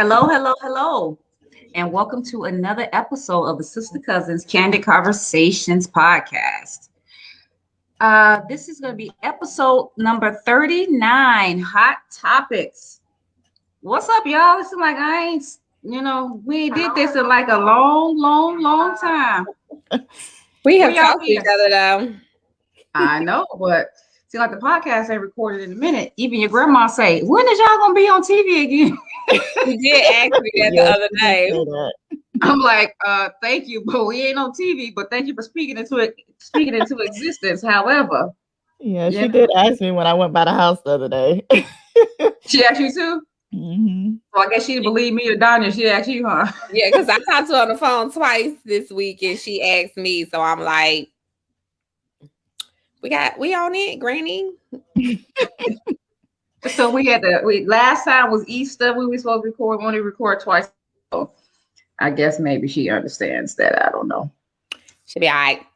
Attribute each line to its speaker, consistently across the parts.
Speaker 1: Hello, hello, hello, and welcome to another episode of the Sister-Cousins Candid Conversations podcast. This is going to be episode number 39, Hot Topics. What's up, y'all? It's like I ain't, we did this in like a long time.
Speaker 2: We
Speaker 1: Where
Speaker 2: have
Speaker 1: y'all
Speaker 2: talked to each
Speaker 1: been?
Speaker 2: other though.
Speaker 1: I know, but see, like the podcast ain't recorded in a minute. Even your grandma say, when is y'all going to be on TV again?
Speaker 2: You did ask me that the other day.
Speaker 1: I'm like, thank you, but we ain't on TV. But thank you for speaking into existence. However,
Speaker 3: Yeah, she did ask me when I went by the house the other day.
Speaker 1: She asked you too.
Speaker 3: Mm-hmm.
Speaker 1: So I guess she didn't believe me or Danya. She asked you, huh?
Speaker 2: Yeah, because I talked to her on the phone twice this week, and she asked me. So I'm like, we on it, Granny.
Speaker 1: So we last time was Easter. We were supposed to record. We only record twice. So I guess maybe she understands that. I don't know.
Speaker 2: She'll be all right.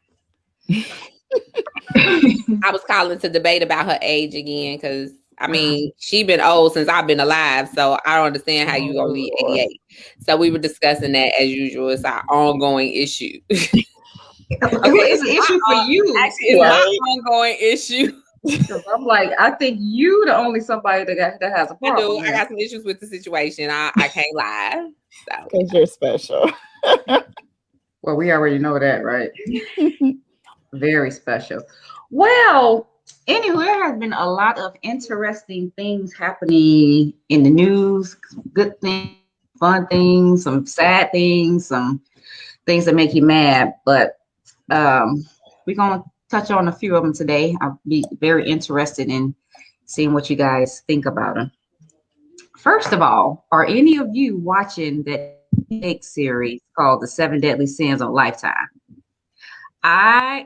Speaker 2: I was calling to debate about her age again because I mean she been old since I've been alive, so I don't understand how you only 88. So we were discussing that as usual. It's our ongoing issue.
Speaker 1: Okay, it's an issue for you.
Speaker 2: Actually, it's my ongoing issue.
Speaker 1: I'm like, I think you the only somebody that has a problem.
Speaker 2: I got some issues with the situation. I can't lie.
Speaker 3: Because you're special.
Speaker 1: Well, we already know that, right? Very special. Well, anyway, there has been a lot of interesting things happening in the news. Good things, fun things, some sad things, some things that make you mad. But we're going to touch on a few of them today. I'll be very interested in seeing what you guys think about them. First of all, are any of you watching the Netflix series called The 7 Deadly Sins on Lifetime? I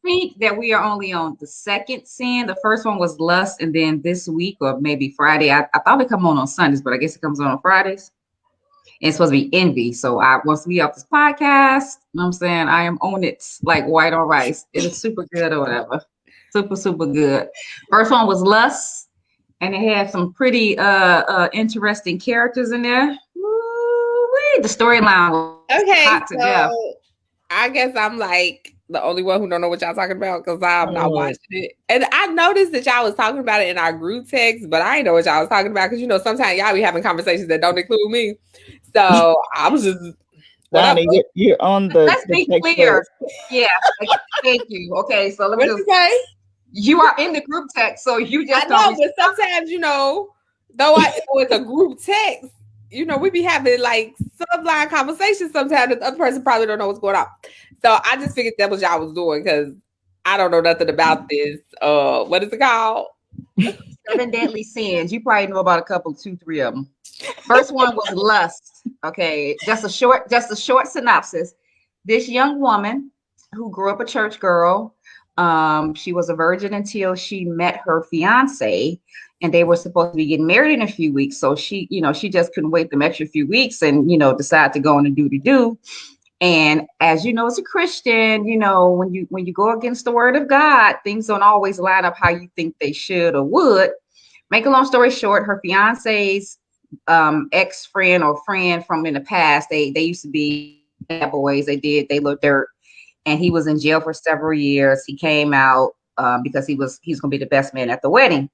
Speaker 1: think that we are only on the second sin. The first one was lust, and then this week or maybe Friday, I thought it come on Sundays, but I guess it comes on Fridays. And it's supposed to be envy. So once we off this podcast, you know what I'm saying, I am on it like white on rice. It is super good or whatever. Super good. First one was lust, and it had some pretty interesting characters in there. Woo-wee. The storyline was hot to death.
Speaker 2: I guess I'm like the only one who don't know what y'all talking about because I'm not watching it. And I noticed that y'all was talking about it in our group text, but I didn't know what y'all was talking about because sometimes y'all be having conversations that don't include me. So I was just
Speaker 3: Donnie, you're on the.
Speaker 1: Let's be clear. Yeah, thank you. Okay, so let me just
Speaker 2: say
Speaker 1: you are in the group text, so you just
Speaker 2: I know, but sometimes though it's a group text. We be having like subline conversations sometimes that the other person probably don't know what's going on. So I just figured that was y'all was doing because I don't know nothing about this. What is it called?
Speaker 1: 7 Deadly Sins. You probably know about a couple, 2, 3 of them. First one was lust. Okay, just a short synopsis. This young woman who grew up a church girl, she was a virgin until she met her fiance, and they were supposed to be getting married in a few weeks. So she just couldn't wait them extra few weeks and decide to go on and do. And as you know, as a Christian, when you go against the word of God, things don't always line up how you think they should or would. Make a long story short, her fiance's ex-friend or friend from in the past, they used to be bad boys. They looked dirt, and he was in jail for several years. He came out because he's going to be the best man at the wedding,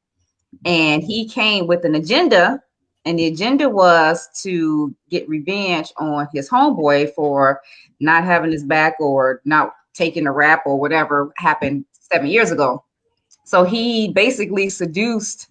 Speaker 1: and he came with an agenda. And the agenda was to get revenge on his homeboy for not having his back or not taking a rap or whatever happened 7 years ago. So he basically seduced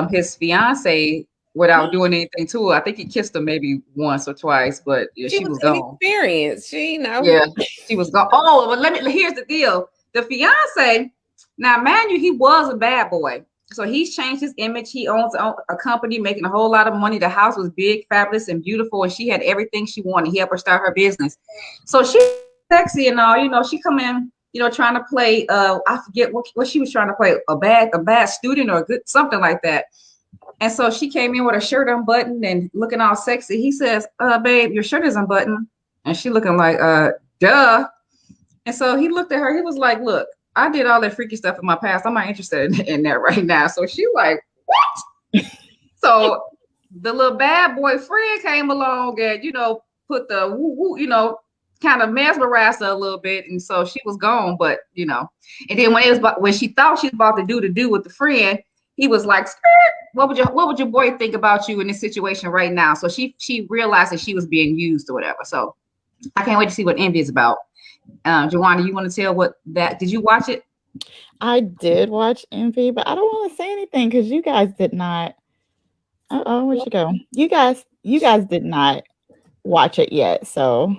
Speaker 1: his fiance without doing anything to her. I think he kissed her maybe once or twice, but she was gone.
Speaker 2: Experienced.
Speaker 1: Yeah, she was gone. Oh, well, here's the deal. The fiance, now mind you, he was a bad boy. So he's changed his image. He owns a company making a whole lot of money. The house was big, fabulous, and beautiful, and she had everything she wanted. He helped her start her business. So she's sexy and all. She come in, trying to play. I forget what she was trying to play. A bad student or a good something like that. And so she came in with her shirt unbuttoned and looking all sexy. He says, "Babe, your shirt is unbuttoned," and she looking like, "Duh." And so he looked at her. He was like, "Look, I did all that freaky stuff in my past. I'm not interested in that right now." So she like, what? So the little bad boy friend came along and, put the woo, kind of mesmerized her a little bit. And so she was gone, but, and then when she thought she was about to do with the friend, he was like, skirt, what would your boy think about you in this situation right now? So she realized that she was being used or whatever. So I can't wait to see what Envy is about. Joanna, you want to tell did you watch it?
Speaker 3: I did watch Envy, but I don't want to say anything because you guys did not. Where'd you go? You guys did not watch it yet, so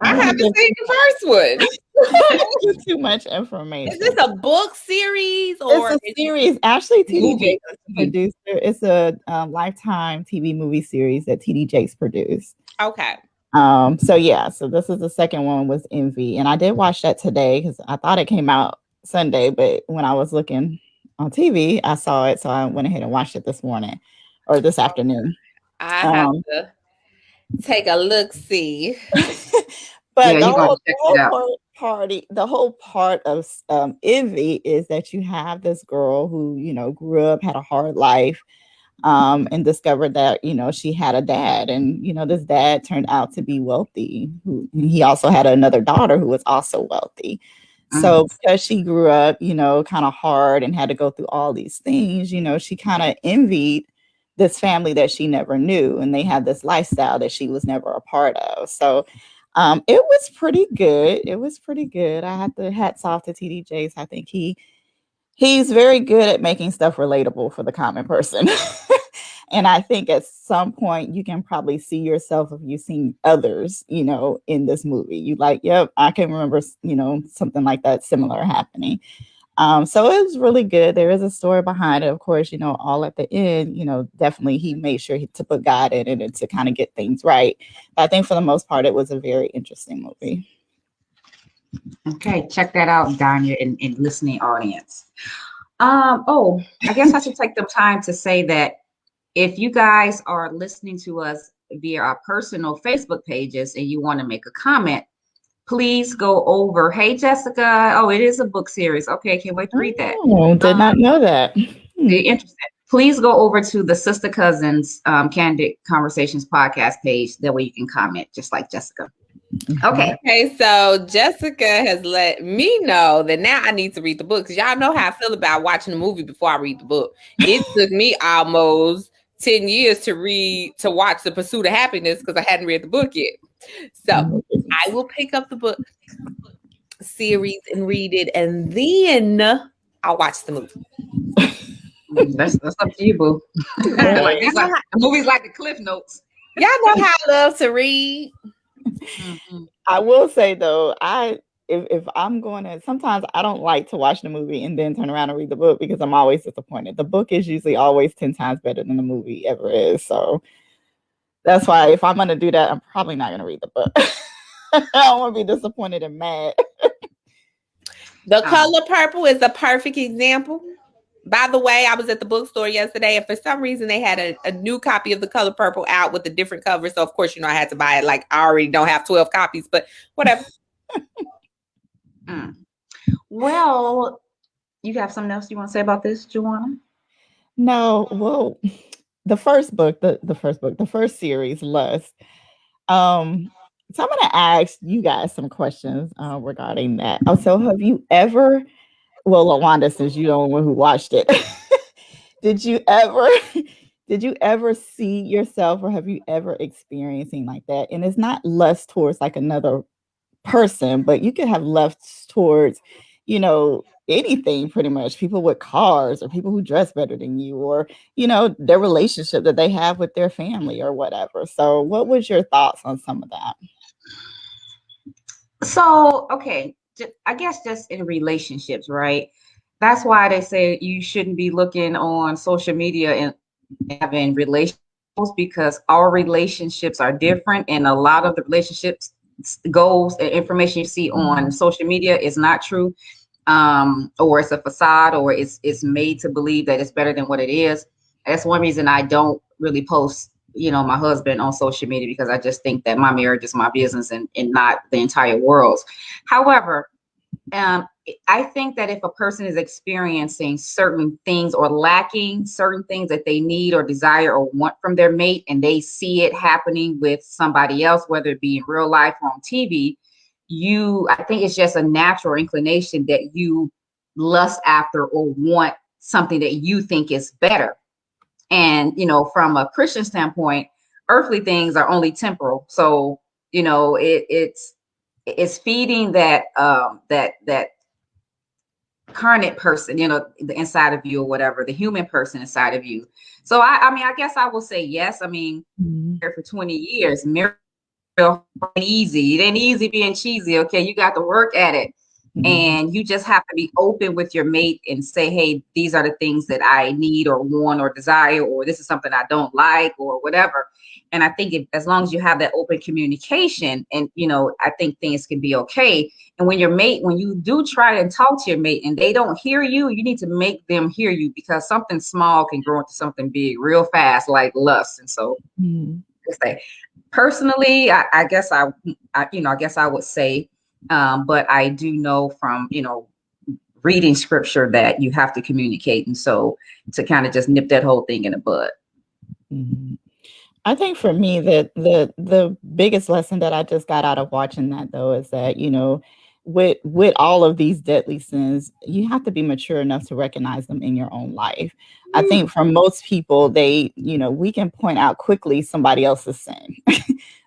Speaker 2: I haven't seen the first one.
Speaker 3: Too much information.
Speaker 2: Is this a book series or
Speaker 3: it's a series? Actually, TD Jakes is the producer. It's a Lifetime TV movie series that TD Jakes produced.
Speaker 2: Okay.
Speaker 3: So this is the second one was Envy, and I did watch that today because I thought it came out Sunday, but when I was looking on TV, I saw it, so I went ahead and watched it this morning or this afternoon.
Speaker 2: I have to take a look, see.
Speaker 3: But the whole part of Envy is that you have this girl who grew up, had a hard life, and discovered that she had a dad, and this dad turned out to be wealthy. He also had another daughter who was also wealthy. So because she grew up, kind of hard and had to go through all these things, she kind of envied this family that she never knew, and they had this lifestyle that she was never a part of. So it was pretty good. I have to hats off to TD Jakes. I think he's very good at making stuff relatable for the common person. And I think at some point you can probably see yourself if you've seen others, in this movie. You like, yep, I can remember, something like that similar happening. So it was really good. There is a story behind it, of course, all at the end, definitely he made sure to put God in it to kind of get things right. But I think for the most part, it was a very interesting movie.
Speaker 1: Okay, check that out, Danya, and listening audience. I guess I should take the time to say that if you guys are listening to us via our personal Facebook pages and you want to make a comment, please go over. Hey, Jessica. Oh, it is a book series. Okay, can't wait to read that.
Speaker 3: Oh, did not know that.
Speaker 1: Interesting. Please go over to the Sista-Cousins Candid Conversations podcast page. That way you can comment just like Jessica. Okay.
Speaker 2: Okay, so Jessica has let me know that now I need to read the book because y'all know how I feel about watching the movie before I read the book. It took me almost 10 years to watch The Pursuit of Happiness because I hadn't read the book yet. So I will pick up the book series and read it, and then I'll watch the movie.
Speaker 1: That's up to you, boo. The movies like the Cliff Notes.
Speaker 2: Y'all know how I love to read.
Speaker 3: I will say though, if I'm going to, sometimes I don't like to watch the movie and then turn around and read the book because I'm always disappointed. The book is usually always 10 times better than the movie ever is. So that's why if I'm going to do that, I'm probably not going to read the book. I don't want to be disappointed and mad.
Speaker 2: The Color Purple is a perfect example. By the way, I was at the bookstore yesterday, and for some reason they had a new copy of The Color Purple out with a different cover. So of course, I had to buy it. Like I already don't have 12 copies, but whatever.
Speaker 1: Well, you have something else you want to say about this, Joanna?
Speaker 3: No. Well, the first series, Lust. So I'm going to ask you guys some questions regarding that. So have you ever, well, LaWanda, since you're the only one who watched it, did you ever see yourself or have you ever experienced anything like that? And it's not lust towards like another person, but you could have lust towards, anything pretty much, people with cars or people who dress better than you or, their relationship that they have with their family or whatever. So what was your thoughts on some of that?
Speaker 1: So, okay, I guess just in relationships, right? That's why they say you shouldn't be looking on social media and having relationships because our relationships are different. And a lot of the relationships goals and information you see on social media is not true. Or it's a facade or it's made to believe that it's better than what it is. That's one reason I don't really post my husband on social media because I just think that my marriage is my business and not the entire world's. However, I think that if a person is experiencing certain things or lacking certain things that they need or desire or want from their mate, and they see it happening with somebody else, whether it be in real life or on TV, I think it's just a natural inclination that you lust after or want something that you think is better. And, from a Christian standpoint, earthly things are only temporal. So, it's feeding that carnate person, the inside of you or whatever, the human person inside of you. So I mean, I guess I will say yes. I mean, for 20 years, marriage ain't easy. It ain't easy being cheesy. Okay, you got to work at it. And you just have to be open with your mate and say, hey, these are the things that I need or want or desire, or this is something I don't like or whatever. And I think as long as you have that open communication, and, I think things can be okay. And when you do try and talk to your mate and they don't hear you, you need to make them hear you, because something small can grow into something big real fast, like lust. And so personally, I guess I would say, but I do know from, reading scripture that you have to communicate. And so to kind of just nip that whole thing in the bud.
Speaker 3: I think for me that the biggest lesson that I just got out of watching that, though, is that, with all of these deadly sins, you have to be mature enough to recognize them in your own life. I think for most people, we can point out quickly somebody else's sin.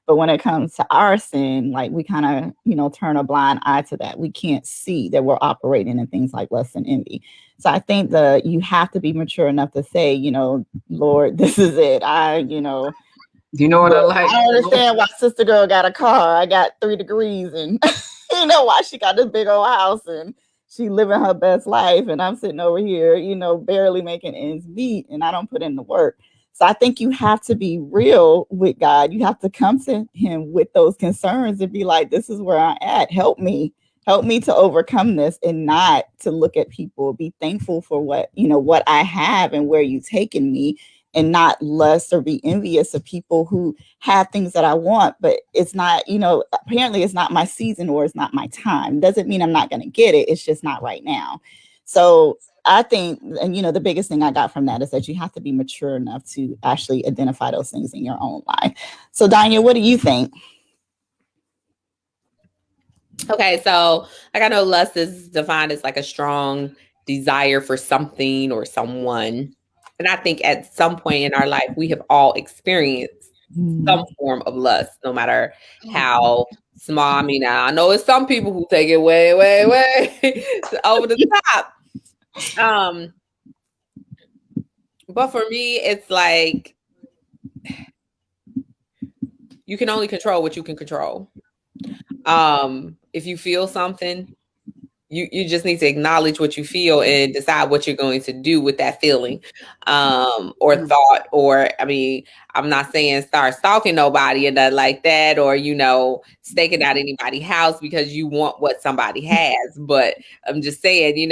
Speaker 3: But when it comes to our sin, like, we kind of, turn a blind eye to that. We can't see that we're operating in things like lust and envy. So I think that you have to be mature enough to say, Lord, this is it.
Speaker 1: You know what I like?
Speaker 3: I don't understand why sister girl got a car. I got 3 degrees, and why she got this big old house and she living her best life, and I'm sitting over here, barely making ends meet, and I don't put in the work. So I think you have to be real with God. You have to come to him with those concerns and be like, this is where I'm at. Help me to overcome this, and not to look at people. Be thankful for what I have and where you've taken me, and not lust or be envious of people who have things that I want, but it's not, apparently it's not my season or it's not my time. Doesn't mean I'm not going to get it. It's just not right now. So I think, and the biggest thing I got from that is that you have to be mature enough to actually identify those things in your own life. So Danya, what do you think?
Speaker 2: Okay, so like, I know lust is defined as like a strong desire for something or someone. And I think at some point in our life, we have all experienced some form of lust, no matter how small. I mean, I know it's some people who take it way, way, way over the top. But for me, it's like, you can only control what you can control. If you feel something, you just need to acknowledge what you feel and decide what you're going to do with that feeling, or thought. Or, I mean, I'm not saying start stalking nobody and nothing like that, or, staking out anybody's house because you want what somebody has. But I'm just saying,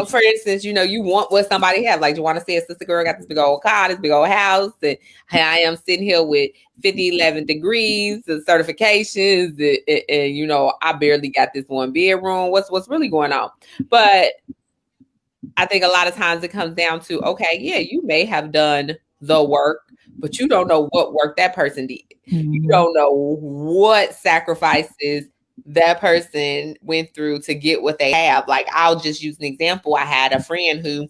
Speaker 2: for instance, you want what somebody has. Like Juana said, sister girl got this big old car, this big old house, and I am sitting here with 11 degrees and certifications, and I barely got this one bedroom. What's really going on? But I think a lot of times it comes down to, okay, yeah, you may have done the work, but you don't know what work that person did. You don't know what sacrifices that person went through to get what they have. Like, I'll just use an example. I had a friend who,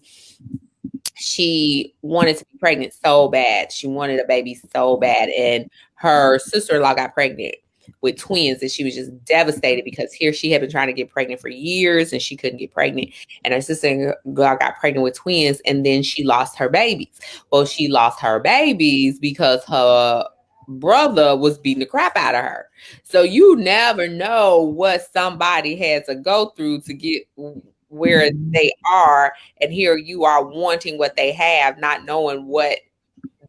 Speaker 2: she wanted to be pregnant so bad. She wanted a baby so bad. And her sister-in-law got pregnant with twins, and she was just devastated because here she had been trying to get pregnant for years and she couldn't get pregnant. And her sister-in-law got pregnant with twins, and then she lost her babies. Well, she lost her babies because her brother was beating the crap out of her. So you never know what somebody had to go through to get where they are, and here you are wanting what they have, not knowing what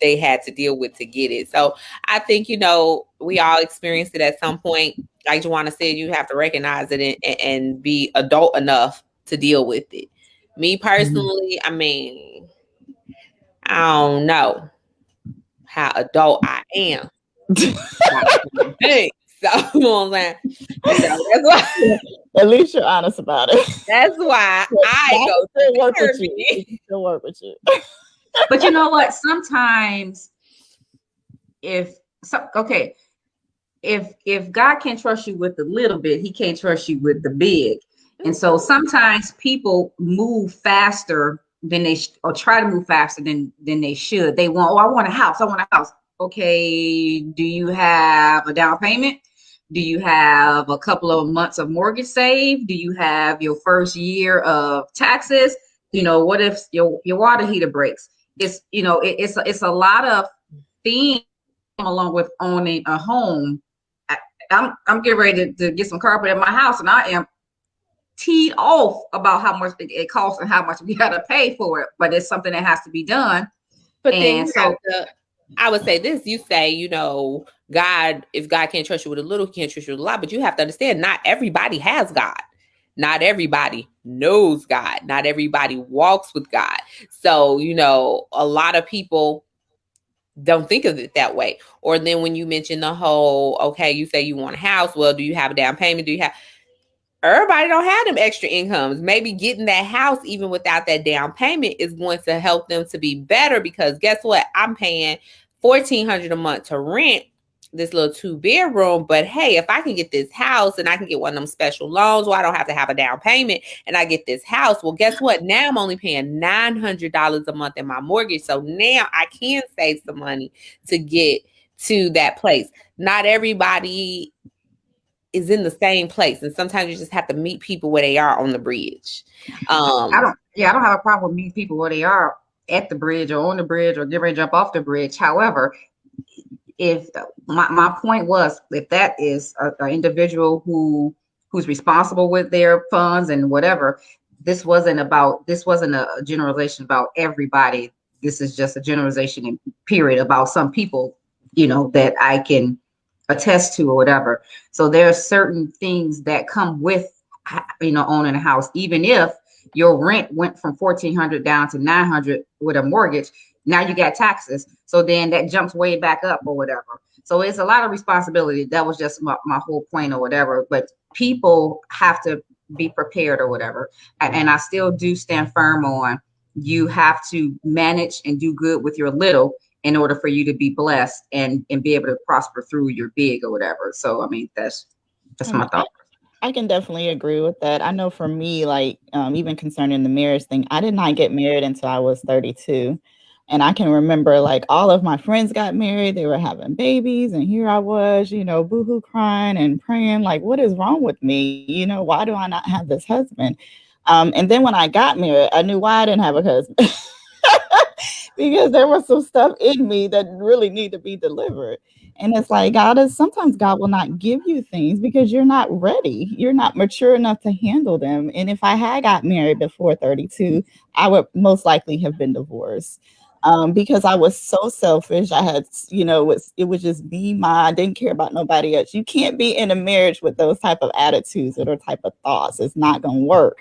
Speaker 2: they had to deal with to get it. So I think, we all experienced it at some point. Like Juana said, you have to recognize it and be adult enough to deal with it. Me personally, I mean, I don't know how adult I am. So, you know what I'm saying? That's why.
Speaker 3: At least you're honest about it.
Speaker 2: That's why I
Speaker 3: That
Speaker 2: go
Speaker 3: can still
Speaker 2: to
Speaker 3: work with you.
Speaker 2: therapy.
Speaker 3: It can still work with you.
Speaker 1: But you know what? Sometimes if so, okay, if God can't trust you with the little bit, he can't trust you with the big. And so sometimes people move faster than or try to move faster than they should. They want, oh, I want a house. I want a house. Okay, do you have a down payment? Do you have a couple of months of mortgage saved? Do you have your first year of taxes? What if your water heater breaks? It's a lot of things along with owning a home. I'm getting ready to get some carpet in my house, and I am teed off about how much it costs and how much we got to pay for it. But it's something that has to be done.
Speaker 2: But then
Speaker 1: And so
Speaker 2: I would say this: you say, God, if God can't trust you with a little, he can't trust you with a lot. But you have to understand, not everybody has God. Not everybody knows God. Not everybody walks with God. So, a lot of people don't think of it that way. Or then when you mention the whole, okay, you say you want a house. Well, do you have a down payment? Do you have everybody don't have them extra incomes? Maybe getting that house even without that down payment is going to help them to be better, because guess what? I'm paying $1,400 a month to rent this little 2-bedroom, but hey, if I can get this house and I can get one of them special loans where I don't have to have a down payment and I get this house, well, guess what? Now I'm only paying $900 a month in my mortgage. So now I can save some money to get to that place. Not everybody is in the same place, and sometimes you just have to meet people where they are on the bridge.
Speaker 1: I don't have a problem with meeting people where they are at the bridge or on the bridge or get ready to jump off the bridge. However, if my point was, if that is an individual who's responsible with their funds and whatever, this wasn't a generalization about everybody. This is just a generalization in period about some people, that I can attest to or whatever. So there are certain things that come with, owning a house. Even if your rent went from 1,400 down to 900 with a mortgage, now you got taxes. So then that jumps way back up or whatever. So it's a lot of responsibility. That was just my whole point or whatever. But people have to be prepared or whatever. And I still do stand firm on, you have to manage and do good with your little in order for you to be blessed and be able to prosper through your big or whatever. So, I mean, that's my thought.
Speaker 3: I can definitely agree with that. I know for me, like, even concerning the marriage thing, I did not get married until I was 32. And I can remember, like, all of my friends got married, they were having babies, and here I was, boohoo crying and praying, like, what is wrong with me? Why do I not have this husband? And then when I got married, I knew why I didn't have a husband. Because there was some stuff in me that really need to be delivered. And it's like sometimes God will not give you things because you're not ready. You're not mature enough to handle them. And if I had got married before 32, I would most likely have been divorced. Because I was so selfish. I had, it was just me, I didn't care about nobody else. You can't be in a marriage with those type of attitudes or those type of thoughts. It's not going to work.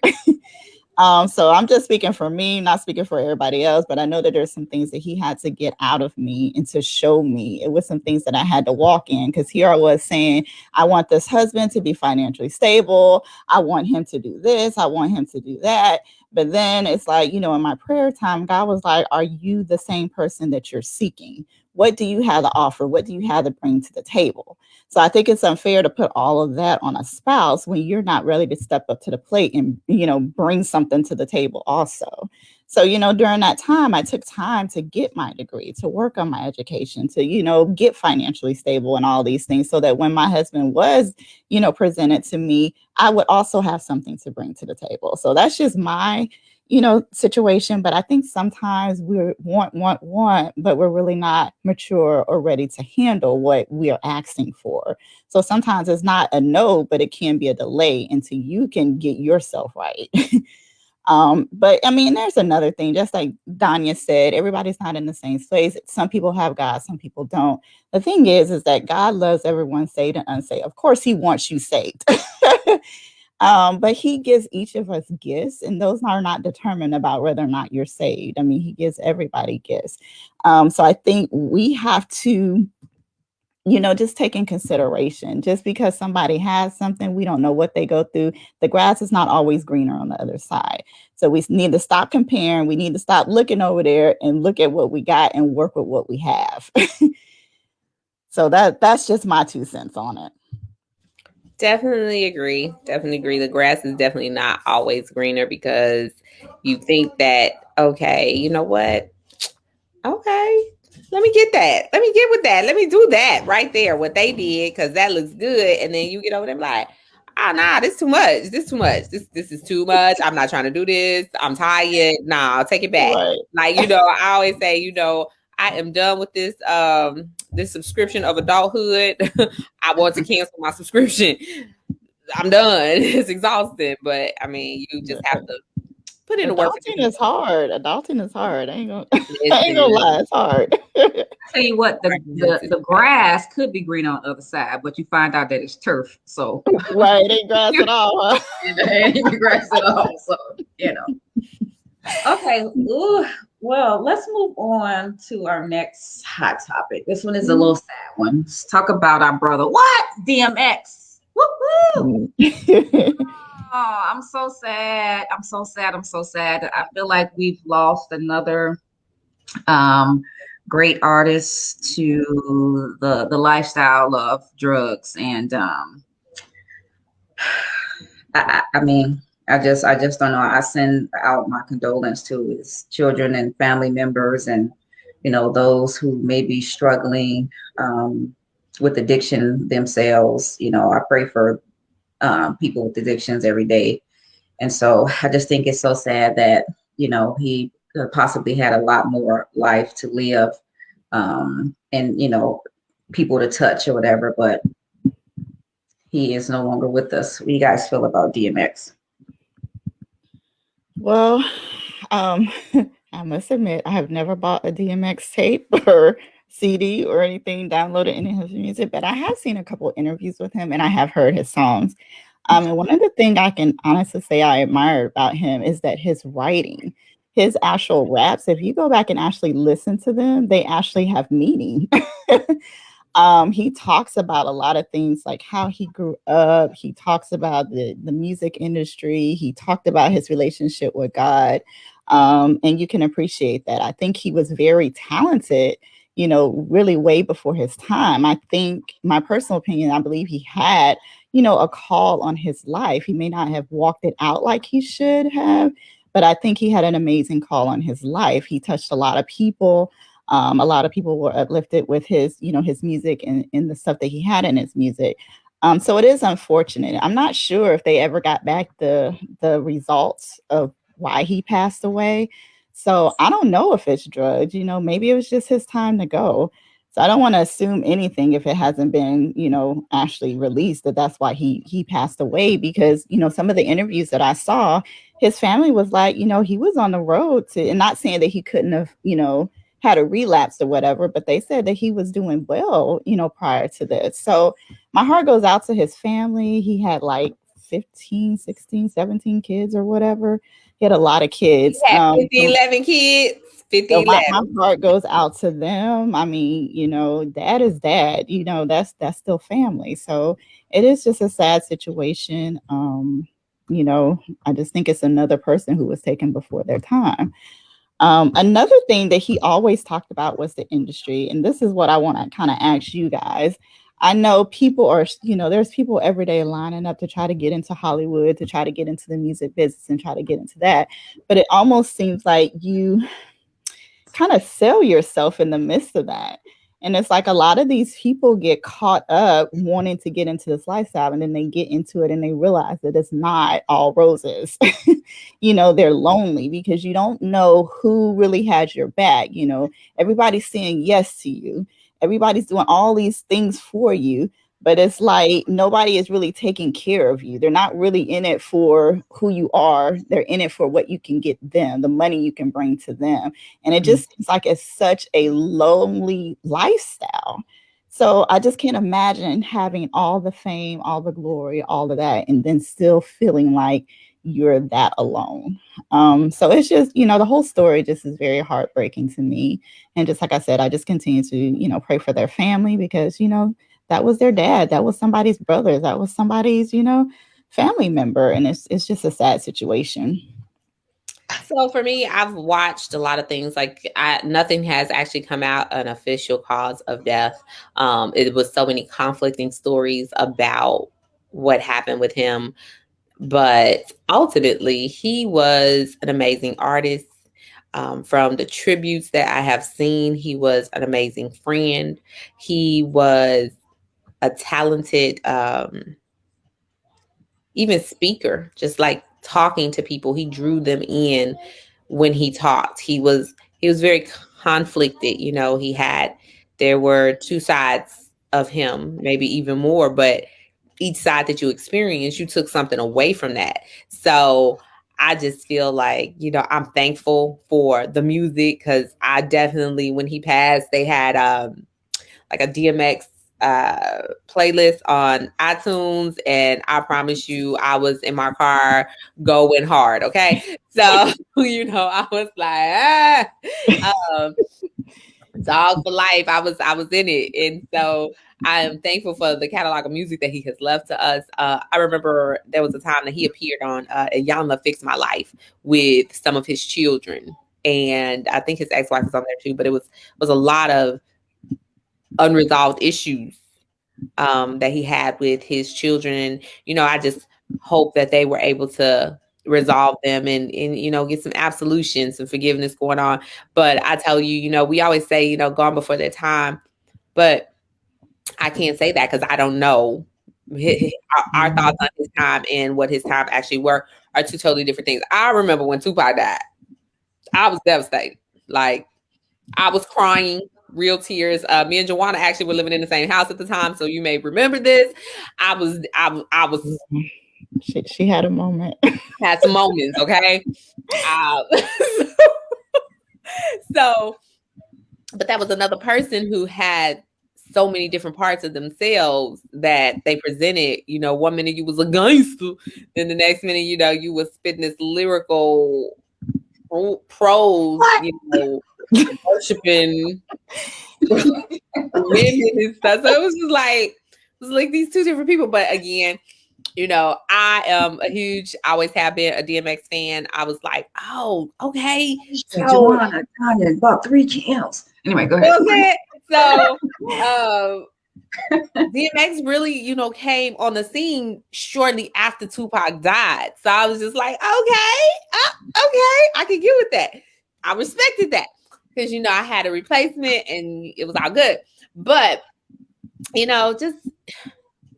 Speaker 3: So I'm just speaking for me, not speaking for everybody else, but I know that there's some things that he had to get out of me and to show me. It was some things that I had to walk in, because here I was saying, I want this husband to be financially stable. I want him to do this. I want him to do that. But then it's like, in my prayer time, God was like, are you the same person that you're seeking? What do you have to offer? What do you have to bring to the table? So I think it's unfair to put all of that on a spouse when you're not ready to step up to the plate and, bring something to the table also. So, during that time, I took time to get my degree, to work on my education, to, get financially stable and all these things, so that when my husband was, presented to me, I would also have something to bring to the table. So that's just my situation. But I think sometimes we want, but we're really not mature or ready to handle what we are asking for. So sometimes it's not a no, but it can be a delay until you can get yourself right. But I mean, there's another thing, just like Danya said, everybody's not in the same place. Some people have God, some people don't. The thing is that God loves everyone saved and unsaved. Of course, he wants you saved. But he gives each of us gifts, and those are not determined about whether or not you're saved. I mean, he gives everybody gifts. So I think we have to just take in consideration. Just because somebody has something, we don't know what they go through. The grass is not always greener on the other side. So we need to stop comparing. We need to stop looking over there and look at what we got and work with what we have. So that's just my 2 cents on it.
Speaker 2: Definitely agree. Definitely agree. The grass is definitely not always greener, because you think that, okay, you know what? Okay, let me get that. Let me get with that. Let me do that right there, what they did, because that looks good. And then you get over there like, oh, nah, this too much. This too much. This is too much. I'm not trying to do this. I'm tired. Nah, I'll take it back.
Speaker 3: Right.
Speaker 2: Like, I always say, I am done with this subscription of adulthood. I want to cancel my subscription. I'm done. It's exhausting. But I mean, you just have to put in the work.
Speaker 3: Adulting is hard. Adulting is hard. I ain't gonna lie, it's hard.
Speaker 1: Tell you what, the grass could be green on the other side, but you find out that it's turf. So
Speaker 3: right, it ain't grass at all. Huh?
Speaker 1: It ain't grass at all. So Okay. Ooh, well, let's move on to our next hot topic. This one is a little sad one. Let's talk about our brother. What? DMX. Woo-hoo! Oh, I'm so sad. I'm so sad. I'm so sad. I feel like we've lost another great artist to the lifestyle of drugs. And I mean, I just don't know. I send out my condolence to his children and family members, and those who may be struggling with addiction themselves. I pray for people with addictions every day, and so I just think it's so sad that he possibly had a lot more life to live, and people to touch or whatever, but he is no longer with us. What do you guys feel about DMX?
Speaker 3: Well, I must admit, I have never bought a DMX tape or CD or anything, downloaded any of his music, but I have seen a couple interviews with him and I have heard his songs. And one of the things I can honestly say I admire about him is that his writing, his actual raps, if you go back and actually listen to them, they actually have meaning. He talks about a lot of things, like how he grew up. He talks about the music industry. He talked about his relationship with God. And you can appreciate that. I think he was very talented, really way before his time. I think, my personal opinion, I believe he had, a call on his life. He may not have walked it out like he should have, but I think he had an amazing call on his life. He touched a lot of people. A lot of people were uplifted with his, his music and the stuff that he had in his music. So it is unfortunate. I'm not sure if they ever got back the results of why he passed away. So I don't know if it's drugs, maybe it was just his time to go. So I don't want to assume anything if it hasn't been, actually released, that's why he passed away, because, some of the interviews that I saw, his family was like, he was on the road to, and not saying that he couldn't have, had a relapse or whatever, but they said that he was doing well, prior to this. So my heart goes out to his family. He had like 15, 16, 17 kids or whatever. He had a lot of kids.
Speaker 2: 50, 11 kids. 50,
Speaker 3: so my heart goes out to them. I mean, dad is dad, that's still family. So it is just a sad situation. I just think it's another person who was taken before their time. Another thing that he always talked about was the industry. And this is what I want to kind of ask you guys. I know people are, there's people every day lining up to try to get into Hollywood, to try to get into the music business and try to get into that. But it almost seems like you kind of sell yourself in the midst of that. And it's like a lot of these people get caught up wanting to get into this lifestyle, and then they get into it and they realize that it's not all roses. They're lonely because you don't know who really has your back. Everybody's saying yes to you. Everybody's doing all these things for you, but it's like nobody is really taking care of you. They're not really in it for who you are. They're in it for what you can get them, the money you can bring to them. And it just seems like it's such a lonely lifestyle. So I just can't imagine having all the fame, all the glory, all of that, and then still feeling like you're that alone. So it's just, the whole story just is very heartbreaking to me. And just like I said, I just continue to, pray for their family because, that was their dad. That was somebody's brother. That was somebody's, family member. And it's just a sad situation.
Speaker 2: So for me, I've watched a lot of things. Like nothing has actually come out an official cause of death. It was so many conflicting stories about what happened with him, but ultimately he was an amazing artist. From the tributes that I have seen, he was an amazing friend. He was a talented, even speaker, just like talking to people. He drew them in when he talked. He was very conflicted. There were two sides of him, maybe even more, but each side that you experienced, you took something away from that. So I just feel like, I'm thankful for the music, because I definitely, when he passed, they had like a DMX playlist on iTunes, and I promise you, I was in my car going hard. Okay, so I was like, dog for life. I was in it, and so I am thankful for the catalog of music that he has left to us. I remember there was a time that he appeared on Iyanla Fix My Life with some of his children, and I think his ex-wife was on there too. But it was a lot of unresolved issues that he had with his children. And, I just hope that they were able to resolve them and get some absolution, some forgiveness going on. But I tell you, we always say, gone before their time, but I can't say that because I don't know. Our thoughts on his time and what his time actually were are two totally different things. I remember when Tupac died, I was devastated. Like, I was crying, real tears. Me and Joanna actually were living in the same house at the time, so you may remember this. I was.
Speaker 3: She had a moment.
Speaker 2: Had some moments, okay. So, but that was another person who had so many different parts of themselves that they presented. 1 minute you was a gangster, then the next minute, you was spitting this lyrical prose, worshiping women and stuff. So it was like these two different people. But again, I am I always have been a DMX fan. I was like, oh, okay.
Speaker 1: So, Joanna, Tanya, about 3 camps. Anyway, go ahead.
Speaker 2: Okay. So DMX really, came on the scene shortly after Tupac died. So I was just like, okay, I can get with that. I respected that because, I had a replacement and it was all good. But, just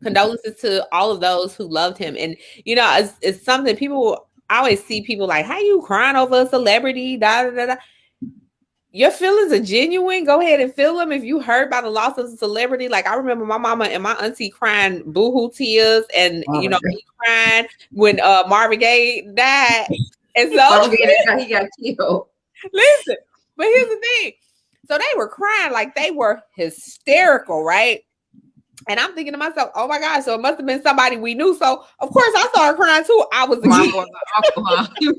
Speaker 2: condolences to all of those who loved him. And, it's something I always see people like, how you crying over a celebrity? Da, da, da, da. Your feelings are genuine. Go ahead and feel them. If you heard about the loss of a celebrity, like I remember my mama and my auntie crying boohoo tears, and me crying when Marvin Gaye died. And so
Speaker 1: he got killed.
Speaker 2: Listen, but here's the thing. So they were crying like they were hysterical, right? And I'm thinking to myself, oh my God, so it must have been somebody we knew. So of course I started crying too. I was I thought it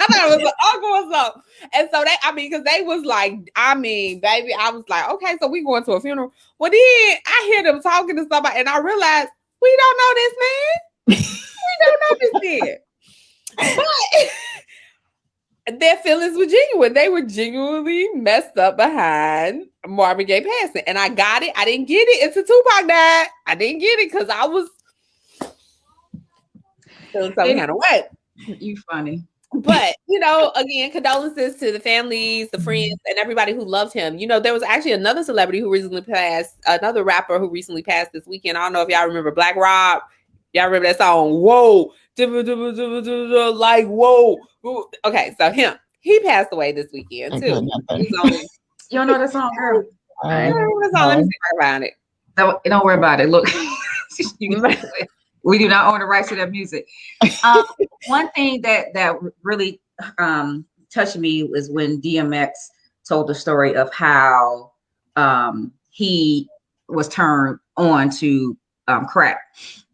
Speaker 2: was an uncle or something. And so because they was like, baby, I was like, okay, so we going to a funeral. Well, then I hear them talking to somebody and I realized we don't know this man. We don't know this man. But their feelings were genuine. They were genuinely messed up behind Marvin Gaye passing. And I got it. I didn't get it until Tupac died. I didn't get it because I was feeling some kind of way.
Speaker 1: You funny.
Speaker 2: But, again, condolences to the families, the friends, and everybody who loved him. There was actually another celebrity who recently passed, another rapper who recently passed this weekend. I don't know if y'all remember Black Rob. Y'all remember that song, Whoa, like, whoa. Okay, so he passed away this weekend too.
Speaker 1: You don't know that song, girl?
Speaker 2: I don't know the song. Let me see about it.
Speaker 1: Don't worry about it. Look, we do not own the rights to that music. One thing that really touched me was when DMX told the story of how he was turned on to crack.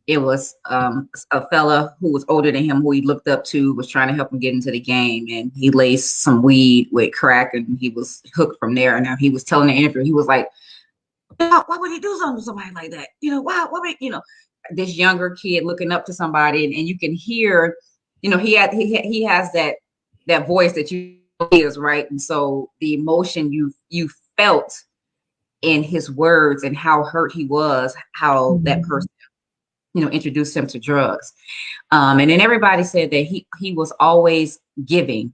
Speaker 1: it was a fella who was older than him, who he looked up to, was trying to help him get into the game, and he laced some weed with crack, and he was hooked from there. And now he was telling the interview, he was like, why would he do something to somebody like that? Why would, this younger kid looking up to somebody, and you can hear, he has that voice that you is right. And so the emotion you felt in his words and how hurt he was, how that person, introduced him to drugs. And then everybody said that he was always giving.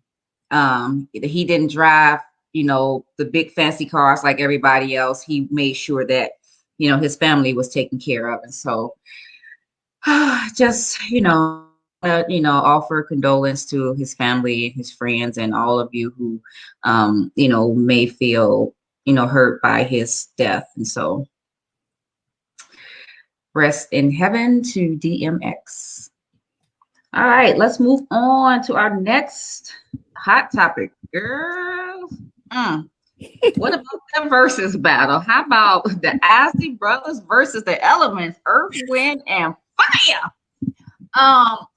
Speaker 1: He didn't drive, the big fancy cars like everybody else. He made sure that, his family was taken care of. And so just, offer condolence to his family and his friends and all of you who, may feel, hurt by his death. And so rest in heaven to DMX. All right, let's move on to our next hot topic, girls. What about the versus battle? How about the Isley Brothers versus the Elements, Earth, Wind, and Fire?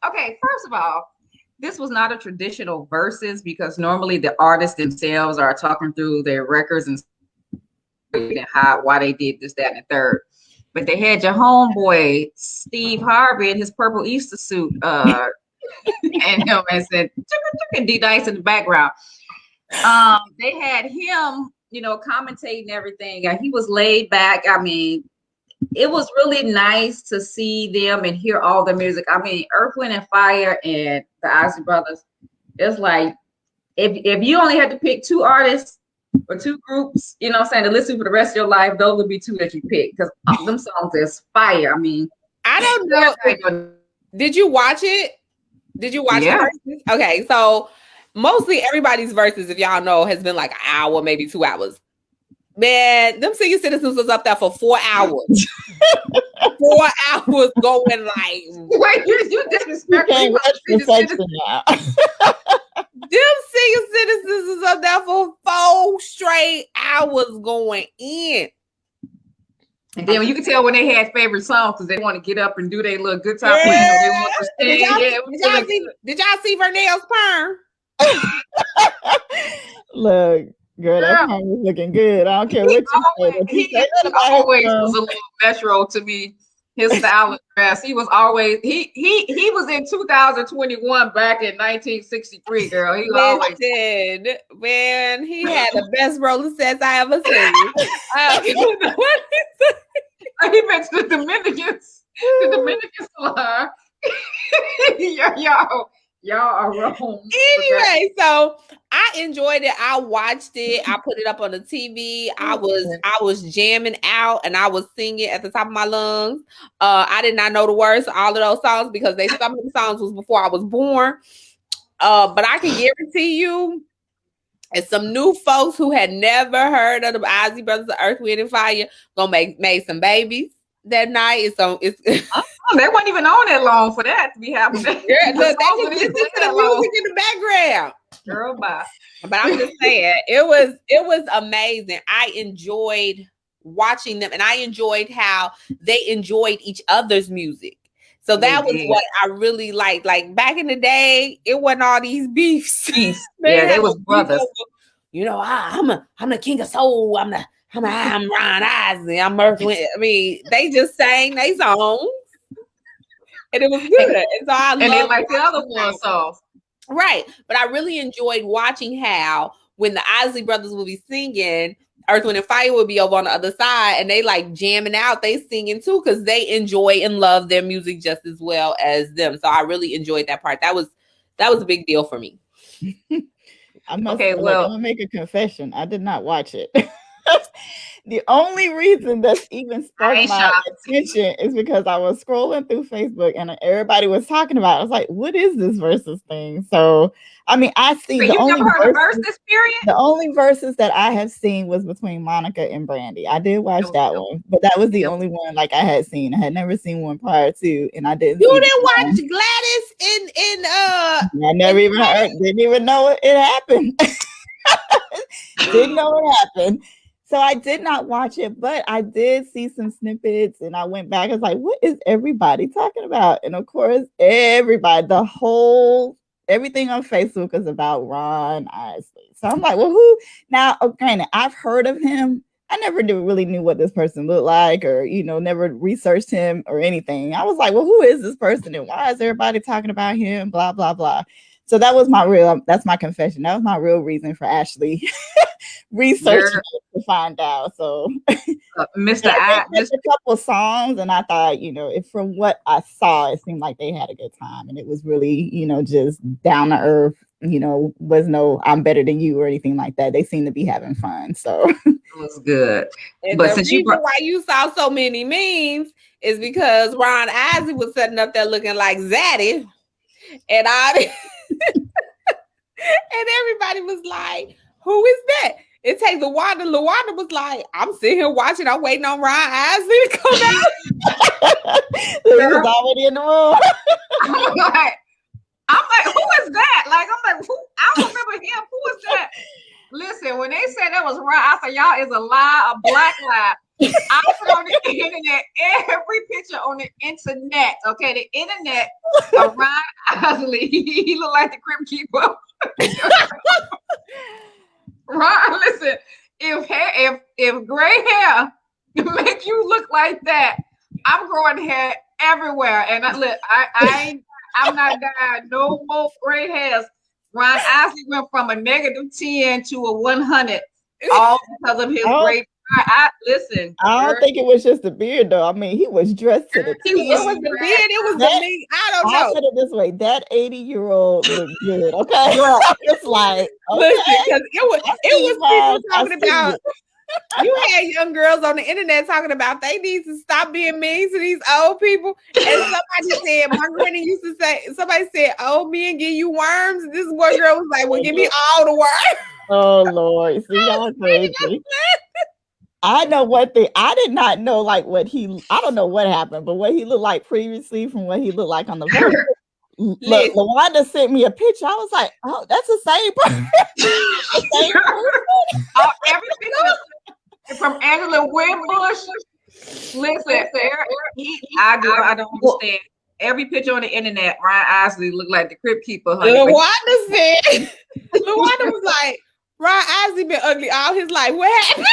Speaker 1: Okay, first of all, this was not a traditional versus because normally the artists themselves are talking through their records and why they did this, that, and the third. But they had your homeboy Steve Harvey in his purple Easter suit, and him and said D Dice in the background. They had him, commentating everything. He was laid back. I mean, it was really nice to see them and hear all the music. I mean, Earth, Wind, and Fire and the Isley Brothers. It's like if you only had to pick two artists or two groups, to listen for the rest of your life, those would be two that you pick because them songs is fire. I mean,
Speaker 2: I don't know. Did you watch it? Did you watch
Speaker 1: it?
Speaker 2: Okay, so mostly everybody's verses, if y'all know, has been like an hour, maybe 2 hours. Man, them Senior Citizens was up there for 4 hours. 4 hours going like.
Speaker 1: Wait, you disrespecting
Speaker 3: now.
Speaker 2: Them Senior Citizens is up there for 4 straight hours going in.
Speaker 1: And then you can tell when they had favorite songs because they want to get up and do their little good time playing. They want to stay.
Speaker 2: Did y'all see Vernell's perm?
Speaker 3: Look, girl, that perm was looking good. I don't care what you say.
Speaker 1: He always was a little Metro to me. His style of dress. He was always he was in 2021 back in 1963, girl. He was always
Speaker 2: man, he had the best roller sets I ever seen.
Speaker 1: He mentioned the Dominicans. The Dominicans salon. Y'all are wrong.
Speaker 2: Anyway, so I enjoyed it. I watched it. I put it up on the TV. I was jamming out and I was singing at the top of my lungs. I did not know the words to all of those songs because some of the songs was before I was born. But I can guarantee you, it's some new folks who had never heard of the Isley Brothers of Earth, Wind, and Fire gonna make some babies that night. It's
Speaker 1: they weren't even on that long for that to be happening.
Speaker 2: Yeah, look, they just listen to the music in the background.
Speaker 1: Girl, bye.
Speaker 2: But I'm just saying, it was amazing. I enjoyed watching them, and I enjoyed how they enjoyed each other's music. So that was what I really liked. Like back in the day, it wasn't all these beefs.
Speaker 1: They was brothers.
Speaker 2: I'm the king of soul. I'm Ron Isley. I'm Earth Wind. I mean, they just sang their songs. And it was good. And so I loved
Speaker 1: they like the other one songs.
Speaker 2: Right. But I really enjoyed watching how when the Isley Brothers would be singing, Earth, Wind, and Fire would be over on the other side and they like jamming out, they singing too, because they enjoy and love their music just as well as them. So I really enjoyed that part. That was a big deal for me.
Speaker 3: I'm gonna make a confession. I did not watch it. The only reason that's even sparked my attention is because I was scrolling through Facebook and everybody was talking about it. I was like, what is this versus thing? So, I mean, I see the only verses that I have seen was between Monica and Brandy. I did watch that one, but that was the only one like I had seen. I had never seen one prior to, and I didn't.
Speaker 2: You didn't watch Gladys in
Speaker 3: I never even heard, didn't even know it happened. Didn't know it happened. So I did not watch it, but I did see some snippets and I went back. I was like, what is everybody talking about? And of course, everybody, everything on Facebook is about Ron Isley. So I'm like, well, who? Now, granted, I've heard of him. I never really knew what this person looked like or, never researched him or anything. I was like, well, who is this person and why is everybody talking about him? Blah, blah, blah. So that's my confession. That was my real reason for Ashley researching to find out. So
Speaker 1: Mr. I
Speaker 3: just a couple of songs, and I thought, if from what I saw, it seemed like they had a good time, and it was really, just down to earth. Was no I'm better than you or anything like that. They seem to be having fun. So
Speaker 1: it was good.
Speaker 2: And but the reason why you saw so many memes is because Ron Isley was sitting up there looking like Zaddy, and and everybody was like, who is that? It takes LaWanda. LaWanda was like, I'm sitting here watching. I'm waiting on Ron Isley to come out.
Speaker 3: He was already in the room.
Speaker 1: I'm like, who is that? Like, I'm like, who? I don't remember him. Who is that? Listen, when they said that was Ron, I said, y'all is a lie, a black lie. I put on the internet every picture on the internet. Okay, the internet of Ron Isley. He looked like the Crypt Keeper. Ron, listen, if gray hair make you look like that, I'm growing hair everywhere. And I'm not dying no more gray hairs. Ron Isley went from a -10 to a 100, all because of his great. Listen.
Speaker 3: I don't think it was just the beard, though. I mean, he was dressed to the T.
Speaker 2: It was the beard. It was the meat. I don't know.
Speaker 3: I'll put it this way: that 80-year-old looked good. Okay, it's like
Speaker 2: listen, because it was people talking about. You had young girls on the internet talking about they need to stop being mean to these old people. And somebody said, my granny used to say, somebody said, old men give you worms. This one girl was like, well, give me all the worms.
Speaker 3: Oh, Lord. See, y'all crazy. I know one thing. I did not know I don't know what happened, but what he looked like previously from what he looked like on the verse. Look, LaWanda sent me a picture. I was like, oh, that's the same person.
Speaker 1: Every picture from Angela Winbush. Listen, I don't understand. Every picture on the internet, Ron Isley looked like the Crypt Keeper.
Speaker 2: LaWanda said, LaWanda was like, Ron Isley been ugly all his life. What happened?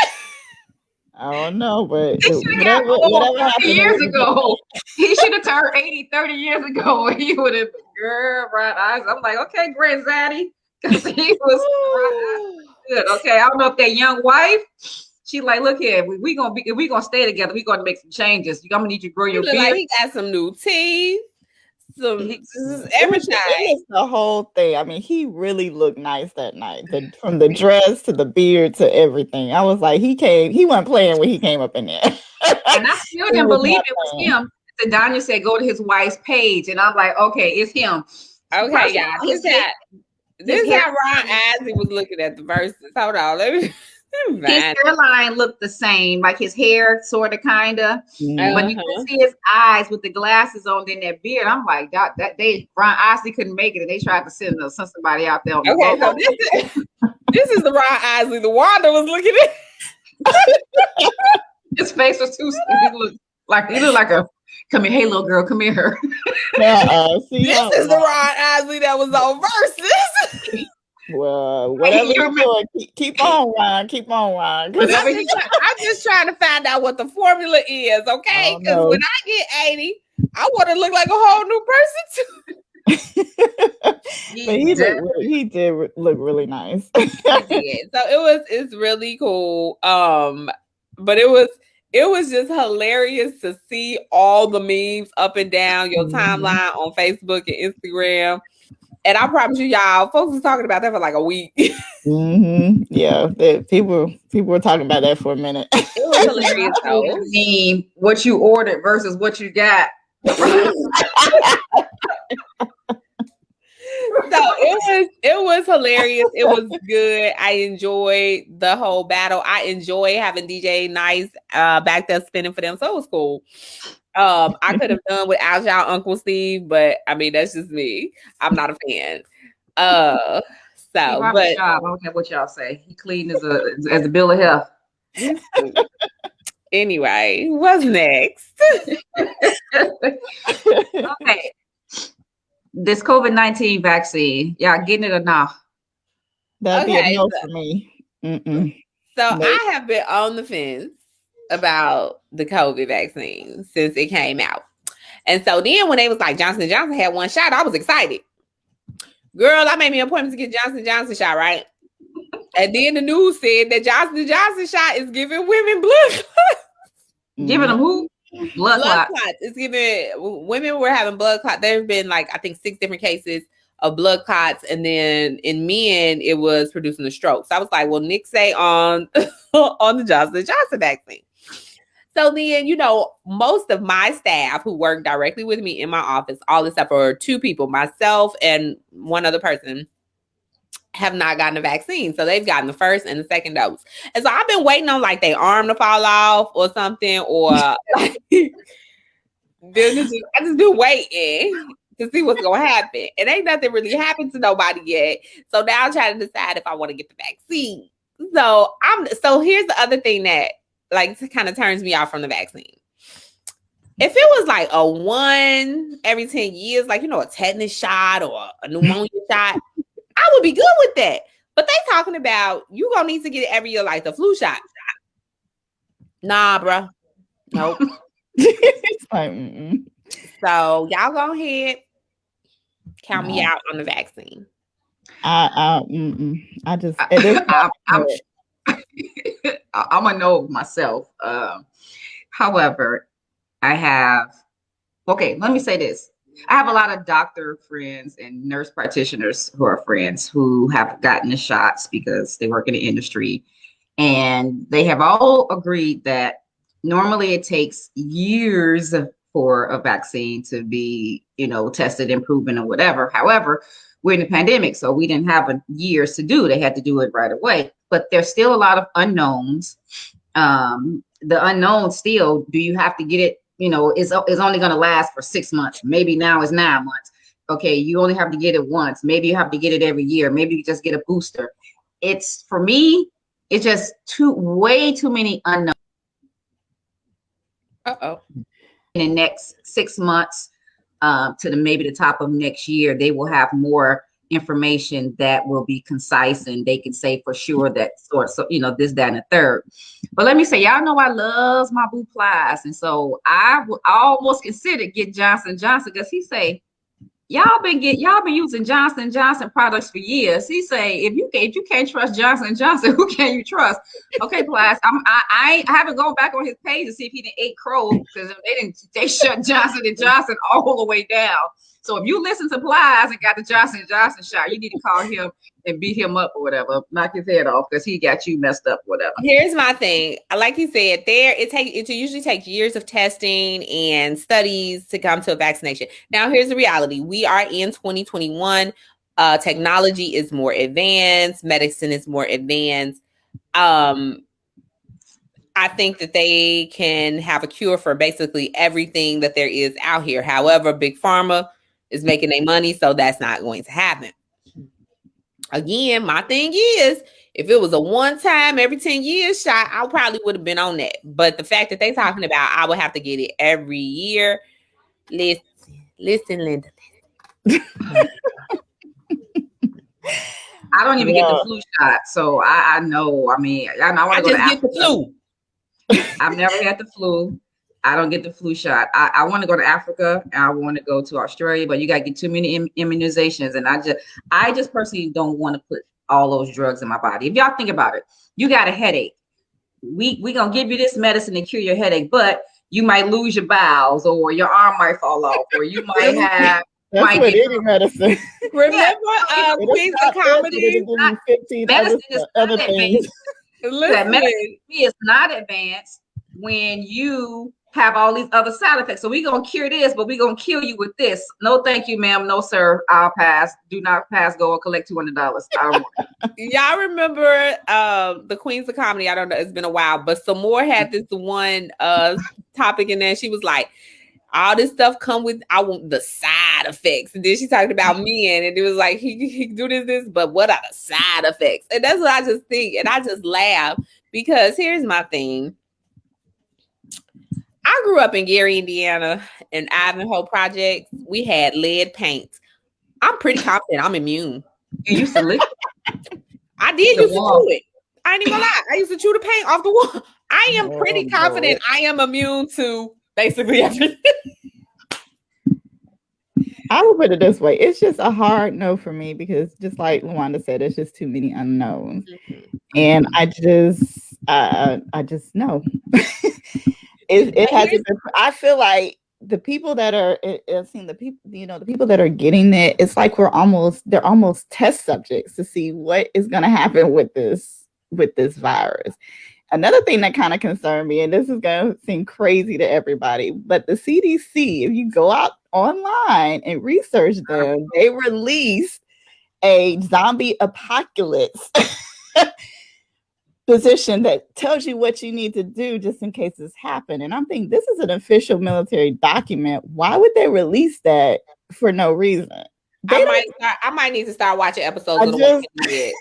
Speaker 3: I don't know, but
Speaker 1: whatever happened years ago. He should have turned 80 30 years ago. He would have, girl, Ron Isley. I'm like, okay, Grand Zaddy. Because he was good. Okay, I don't know if that young wife, she like, look here, we gonna stay together. We gonna make some changes. I'm gonna need you to grow your beard.
Speaker 2: Like he got some new teeth. Everything.
Speaker 3: It was the whole thing. I mean, he really looked nice that night. From the dress to the beard to everything. I was like, he wasn't playing when he came up in there.
Speaker 1: And I still didn't believe it was him. So Danya said, go to his wife's page. And I'm like, okay, it's him.
Speaker 2: Okay, yeah. This is how Ron Isley was looking at the verses. Hold on, let me.
Speaker 1: His hairline looked the same, like his hair sort of kind of, but you could see his eyes with the glasses on, then that beard. I'm like, that Ron Isley couldn't make it, and they tried to send somebody out there.
Speaker 2: Okay, so this is the Ron Isley the Wanda was looking at.
Speaker 1: His face was too. He looked like a come here, hey little girl, come here.
Speaker 2: This is the Ron Isley that was on Versus.
Speaker 3: Well, whatever you're doing, keep on, Ron. Keep on, Ron.
Speaker 2: I'm just trying to find out what the formula is, okay? Because when I get 80, I want to look like a whole new person too.
Speaker 3: He did look really nice.
Speaker 2: He did. So it's really cool. But it was just hilarious to see all the memes up and down your timeline on Facebook and Instagram. And I promise you, y'all, folks was talking about that for like a week.
Speaker 3: Yeah, people were talking about that for a minute.
Speaker 2: It was hilarious, though.
Speaker 1: What you ordered versus what you got.
Speaker 2: So it was hilarious. It was good. I enjoyed the whole battle. I enjoy having DJ Nice back there spinning for them. So it was cool. I could have done without y'all Uncle Steve, but I mean that's just me. I'm not a fan.
Speaker 1: I don't care what y'all say. He clean as a bill of health.
Speaker 2: Anyway, what's next?
Speaker 1: Okay. This COVID-19 vaccine, y'all getting it or not?
Speaker 3: That'd be a
Speaker 2: Okay,
Speaker 3: no for me. Mm-mm.
Speaker 2: so
Speaker 3: Nope.
Speaker 2: I have been on the fence about the COVID vaccine since it came out. And so then when they was like Johnson & Johnson had one shot, I was excited. Girl, I made me an appointment to get Johnson & Johnson shot, right? And then the news said that Johnson & Johnson shot is giving women blood clots.
Speaker 1: Giving them who? Blood clots.
Speaker 2: It's giving women were having blood clots. There have been like I think 6 different cases of blood clots, and then in men it was producing a stroke. So I was like, well, Nick say on on the Johnson & Johnson vaccine. So then, you know, most of my staff who work directly with me in my office, all except for 2 people, myself and one other person, have not gotten the vaccine. So they've gotten the first and the second dose. And so I've been waiting on like their arm to fall off or something, or like, I just been waiting to see what's gonna happen. It ain't nothing really happened to nobody yet. So now I'm trying to decide if I want to get the vaccine. So here's the other thing that like kind of turns me off from the vaccine. If it was like a 1 every 10 years, like, you know, a tetanus shot or a pneumonia shot, I would be good with that. But they talking about you gonna need to get it every year like the flu shot. Nah, bro. Nope.
Speaker 3: It's like, mm-mm.
Speaker 2: So y'all go ahead. Count me out on the vaccine.
Speaker 3: I just it is
Speaker 1: I'm a no myself. However, let me say this. I have a lot of doctor friends and nurse practitioners who are friends who have gotten the shots because they work in the industry. And they have all agreed that normally it takes years for a vaccine to be, you know, tested and proven or whatever. However, we're in a pandemic, so we didn't have years to do. They had to do it right away. But there's still a lot of unknowns. The unknown still, do you have to get it? You know, is only going to last for 6 months. Maybe now it's 9 months. Okay, you only have to get it once. Maybe you have to get it every year. Maybe you just get a booster. It's, for me, it's just way too many unknowns.
Speaker 2: Uh-oh.
Speaker 1: In the next 6 months to maybe the top of next year, they will have more information that will be concise and they can say for sure that so you know, this, that, and the third. But let me say, y'all know I loves my boo plies, and so I almost considered get Johnson & Johnson because he say y'all been using Johnson & Johnson products for years. He say if you can't trust Johnson & Johnson, who can you trust? Okay, Plies, I haven't gone back on his page to see if he didn't ate crow because they shut Johnson & Johnson all the way down. So if you listen to Plies and got the Johnson & Johnson shot, you need to call him and beat him up or whatever, knock his head off because he got you messed up, whatever.
Speaker 2: Here's my thing. Like you said, it usually takes years of testing and studies to come to a vaccination. Now, here's the reality. We are in 2021. Technology is more advanced. Medicine is more advanced. I think that they can have a cure for basically everything that there is out here. However, Big Pharma is making their money, so that's not going to happen. Again, my thing is, if it was a one-time every 10 years shot, I probably would have been on that. But the fact that they talking about I would have to get it every year, listen, Linda.
Speaker 1: I don't even get the flu shot, so I know. I mean, I want to go to Africa.
Speaker 2: Get the flu.
Speaker 1: I've never had the flu. I don't get the flu shot. I want to go to Africa and I want to go to Australia, but you got to get too many immunizations. And I just personally don't want to put all those drugs in my body. If y'all think about it, you got a headache. We going to give you this medicine to cure your headache, but you might lose your bowels or your arm might fall off or you might have.
Speaker 3: That's what any medicine.
Speaker 2: Remember Queens of Comedy?
Speaker 1: Medicine is
Speaker 3: other things.
Speaker 1: Medicine is not advanced when you have all these other side effects. So we're going to cure this, but we're going to kill you with this. No, thank you, ma'am. No, sir. I'll pass. Do not pass. Go and collect $200. I don't want it.
Speaker 2: Y'all remember the Queens of Comedy? I don't know. It's been a while, but some more had this one topic in there. She was like, all this stuff come with, I want the side effects. And then she talked about men and it was like, he do this, but what are the side effects? And that's what I just think. And I just laugh because here's my thing. I grew up in Gary, Indiana, and Ivanhoe Projects. We had lead paint. I'm pretty confident I'm immune.
Speaker 1: You used to lick
Speaker 2: I did
Speaker 1: the
Speaker 2: used to
Speaker 1: wall.
Speaker 2: do it. I ain't even gonna lie. I used to chew the paint off the wall. I am pretty confident I am immune to basically everything.
Speaker 3: I will put it this way. It's just a hard no for me because just like Luanda said, it's just too many unknowns. And I just know. it hasn't been, I feel like the people that are seeing the people, the people that are getting it, it's like they're almost test subjects to see what is going to happen with this virus. Another thing that kind of concerned me, and this is going to seem crazy to everybody, but the CDC, if you go out online and research them, they released a zombie apocalypse position that tells you what you need to do just in case this happens. And I'm thinking, this is an official military document. Why would they release that for no reason?
Speaker 2: I might need to start watching episodes of The Walking Dead.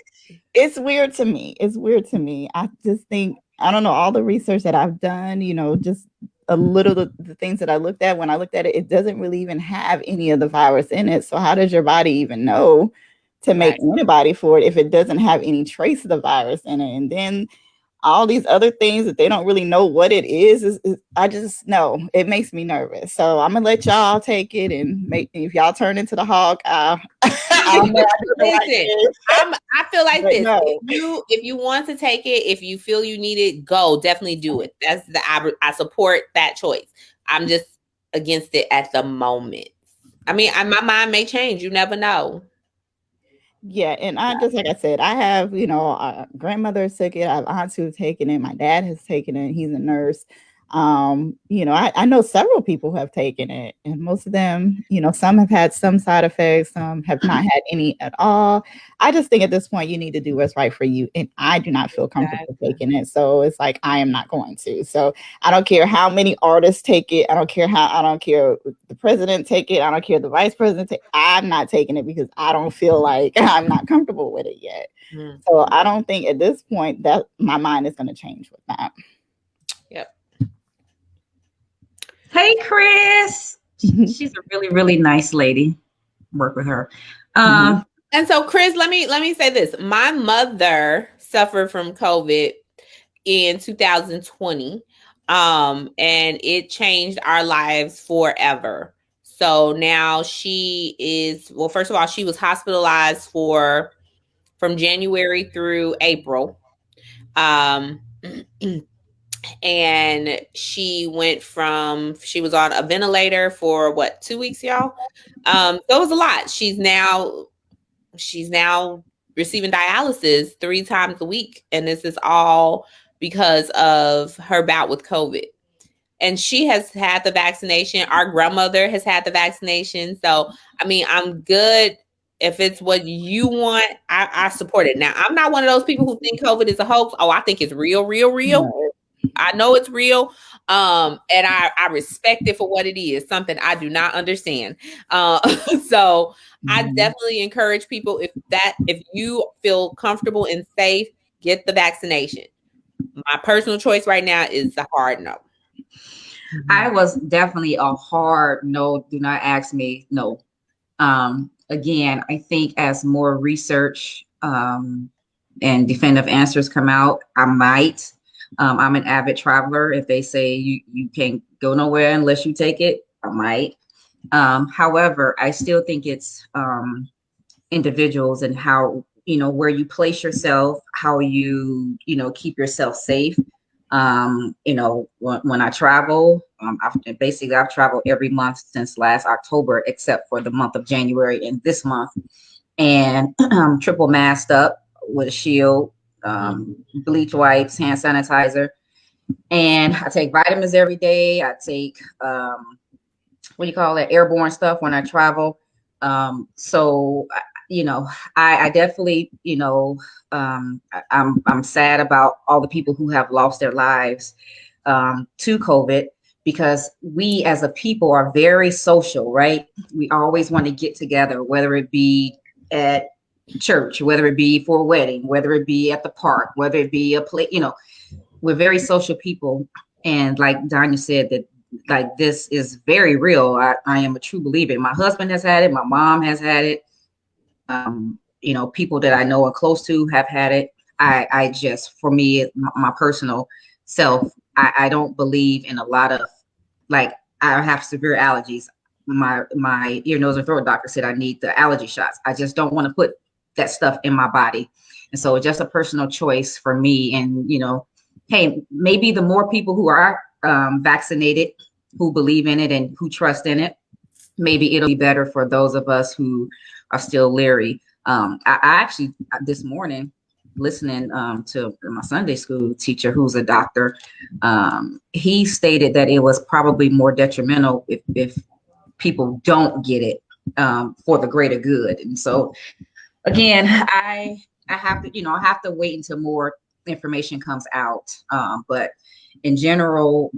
Speaker 3: It's weird to me. I just think, I don't know, all the research that I've done, just a little the things that I looked at, when I looked at it, it doesn't really even have any of the virus in it. So how does your body even know to make antibody for it if it doesn't have any trace of the virus in it? And then all these other things that they don't really know what it is I just know it makes me nervous. So I'm gonna let y'all take it, and if y'all turn into the hog, I
Speaker 2: feel like this. No. If you want to take it, if you feel you need it, go. Definitely do it. I support that choice. I'm just against it at the moment. I mean, my mind may change. You never know.
Speaker 3: Yeah, and I just, like I said, I have, grandmother took it. I have aunts who've taken it. My dad has taken it. He's a nurse. I know several people who have taken it, and most of them, some have had some side effects, some have not had any at all. I just think at this point you need to do what's right for you, and I do not feel comfortable taking it. So it's like, I am not going to. So I don't care how many artists take it. I don't care the president take it. I don't care the vice president take it. I'm not taking it because I don't feel like I'm not comfortable with it yet. So I don't think at this point that my mind is going to change with that.
Speaker 2: Yep.
Speaker 1: Hey, Chris. She's a really, really nice lady. Work with her.
Speaker 2: And so, Chris, let me say this. My mother suffered from COVID in 2020, and it changed our lives forever. So now she is, well, first of all, she was hospitalized from January through April. And she was on a ventilator for 2 weeks, y'all. So it was a lot. She's now receiving dialysis 3 times a week. And this is all because of her bout with COVID. And she has had the vaccination. Our grandmother has had the vaccination. So, I mean, I'm good. If it's what you want, I support it. Now, I'm not one of those people who think COVID is a hoax. Oh, I think it's real.
Speaker 3: No.
Speaker 2: I know it's real. And I respect it for what it is, something I do not understand. So I definitely encourage people, if you feel comfortable and safe, get the vaccination. My personal choice right now is the hard no.
Speaker 1: I was definitely a hard no. Do not ask me. No. Again, I think as more research and definitive answers come out, I might. I'm an avid traveler. If they say you can't go nowhere unless you take it, I might. However, I still think it's individuals and how, where you place yourself, how you, keep yourself safe. When I travel, I've traveled every month since last October, except for the month of January and this month, and triple masked up with a shield, bleach wipes, hand sanitizer, and I take vitamins every day. I take airborne stuff when I travel. So I definitely, I'm sad about all the people who have lost their lives to COVID, because we as a people are very social, right? We always want to get together, whether it be at church, whether it be for a wedding, whether it be at the park, whether it be a play, we're very social people. And like Danya said, that like this is very real. I am a true believer. My husband has had it. My mom has had it. People that I know and close to have had it. I just, for me, my personal self, I don't believe in a lot of, like, I have severe allergies. My ear, nose, and throat doctor said I need the allergy shots. I just don't want to put that stuff in my body. And so it's just a personal choice for me. And, hey, maybe the more people who are vaccinated, who believe in it and who trust in it, maybe it'll be better for those of us who are still leery. I actually, this morning, listening to my Sunday school teacher, who's a doctor, he stated that it was probably more detrimental if people don't get it for the greater good. And so, again, I have to, I have to wait until more information comes out. But in general,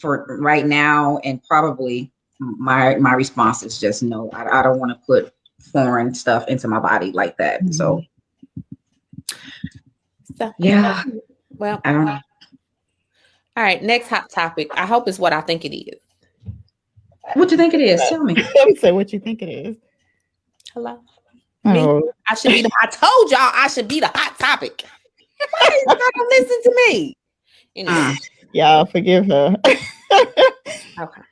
Speaker 1: for right now, and probably my response is just no. I don't want to put foreign stuff into my body like that. Mm-hmm. So yeah.
Speaker 2: Well,
Speaker 1: I don't know.
Speaker 2: All right, next hot topic. I hope it's what I think it is.
Speaker 1: What you think it is? Tell me.
Speaker 3: Say what you think it is.
Speaker 2: Hello.
Speaker 3: Oh.
Speaker 2: Me? I should be I told y'all I should be the hot topic. Why y'all don't listen to me?
Speaker 3: Y'all forgive her.
Speaker 2: Okay.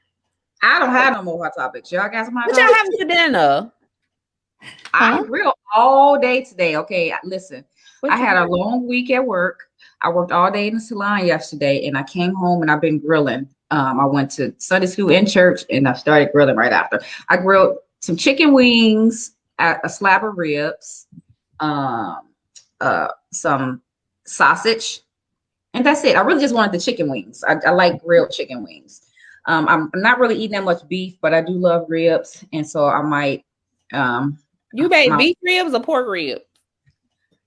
Speaker 1: I don't have no more hot topics. Y'all got some hot
Speaker 2: topics?
Speaker 1: What
Speaker 2: y'all having for dinner?
Speaker 1: I grilled all day today. Okay, listen. I had a long week at work. I worked all day in the salon yesterday, and I came home and I've been grilling. I went to Sunday school and church, and I started grilling right after. I grilled some chicken wings, a slab of ribs, some sausage, and that's it. I really just wanted the chicken wings. I like grilled chicken wings. I'm not really eating that much beef, but I do love ribs, and so I might.
Speaker 2: You made beef ribs or pork ribs?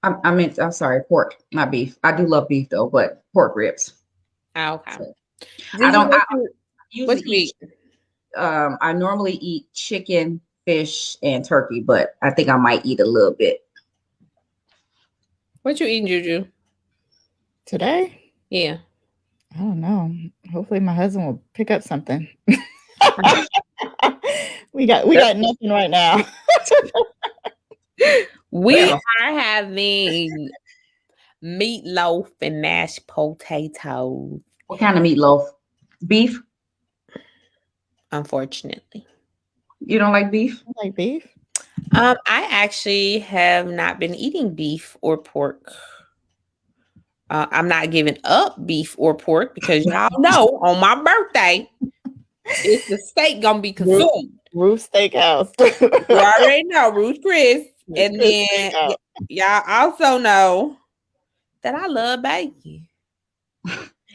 Speaker 1: I'm sorry, pork, not beef. I do love beef though, but pork ribs.
Speaker 2: Oh, okay.
Speaker 1: So, I normally eat chicken, fish, and turkey, but I think I might eat a little bit.
Speaker 2: What you eating, Juju?
Speaker 3: Today?
Speaker 2: Yeah.
Speaker 3: I don't know. Hopefully my husband will pick up something. we got nothing right now.
Speaker 2: We are having meatloaf and mashed potatoes.
Speaker 1: What kind of meatloaf? Beef?
Speaker 2: Unfortunately.
Speaker 1: You don't like beef?
Speaker 3: I like beef.
Speaker 2: I actually have not been eating beef or pork. I'm not giving up beef or pork because y'all know on my birthday, it's the steak gonna be consumed.
Speaker 3: Ruth Steakhouse.
Speaker 2: You already know Ruth Chris. And then y'all also know that I love bacon.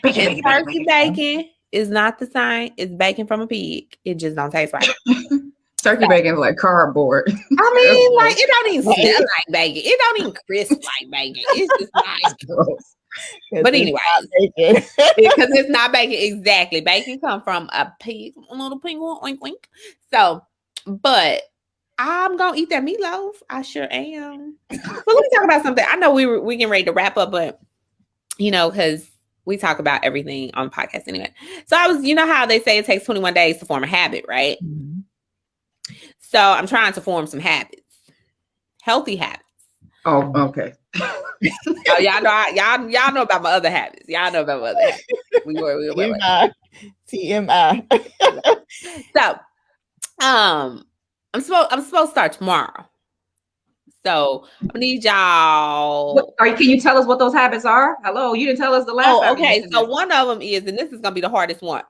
Speaker 2: Bacon is not the same. It's bacon from a pig. It just don't taste right.
Speaker 1: Turkey bacon is like cardboard.
Speaker 2: I mean, like it don't even smell like bacon. It don't even crisp like bacon. It's just nice. Gross. But anyway, because it's not bacon. Exactly. Bacon come from a pig, a little pig, oink oink. So, but I'm gonna eat that meatloaf. I sure am. But let me talk about something. I know we getting ready to wrap up, but because we talk about everything on the podcast anyway. So how they say it takes 21 days to form a habit, right? Mm-hmm. So I'm trying to form some habits, healthy habits.
Speaker 1: Oh, okay.
Speaker 2: Y'all know about my other habits. Y'all know about my other habits. We were
Speaker 3: TMI.
Speaker 2: So, I'm supposed to start tomorrow. So I need y'all.
Speaker 1: Can you tell us what those habits are? Hello, you didn't tell us the last time.
Speaker 2: Okay. So one of them is, and this is gonna be the hardest one.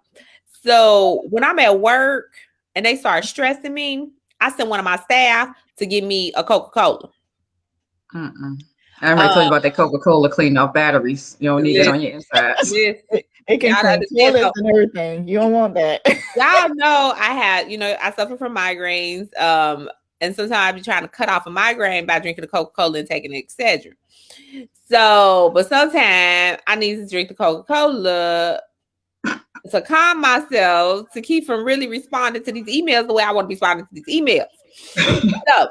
Speaker 2: So when I'm at work and they start stressing me, I send one of my staff to give me a Coca-Cola.
Speaker 1: I already told you about that Coca-Cola cleaning off batteries. You don't need it on your inside.
Speaker 3: It can clean toilets and everything. You don't want that.
Speaker 2: Y'all know I suffer from migraines. And sometimes I be trying to cut off a migraine by drinking the Coca-Cola and taking an Excedrin. So, but sometimes I need to drink the Coca-Cola to calm myself, to keep from really responding to these emails the way I want to be responding to these emails. So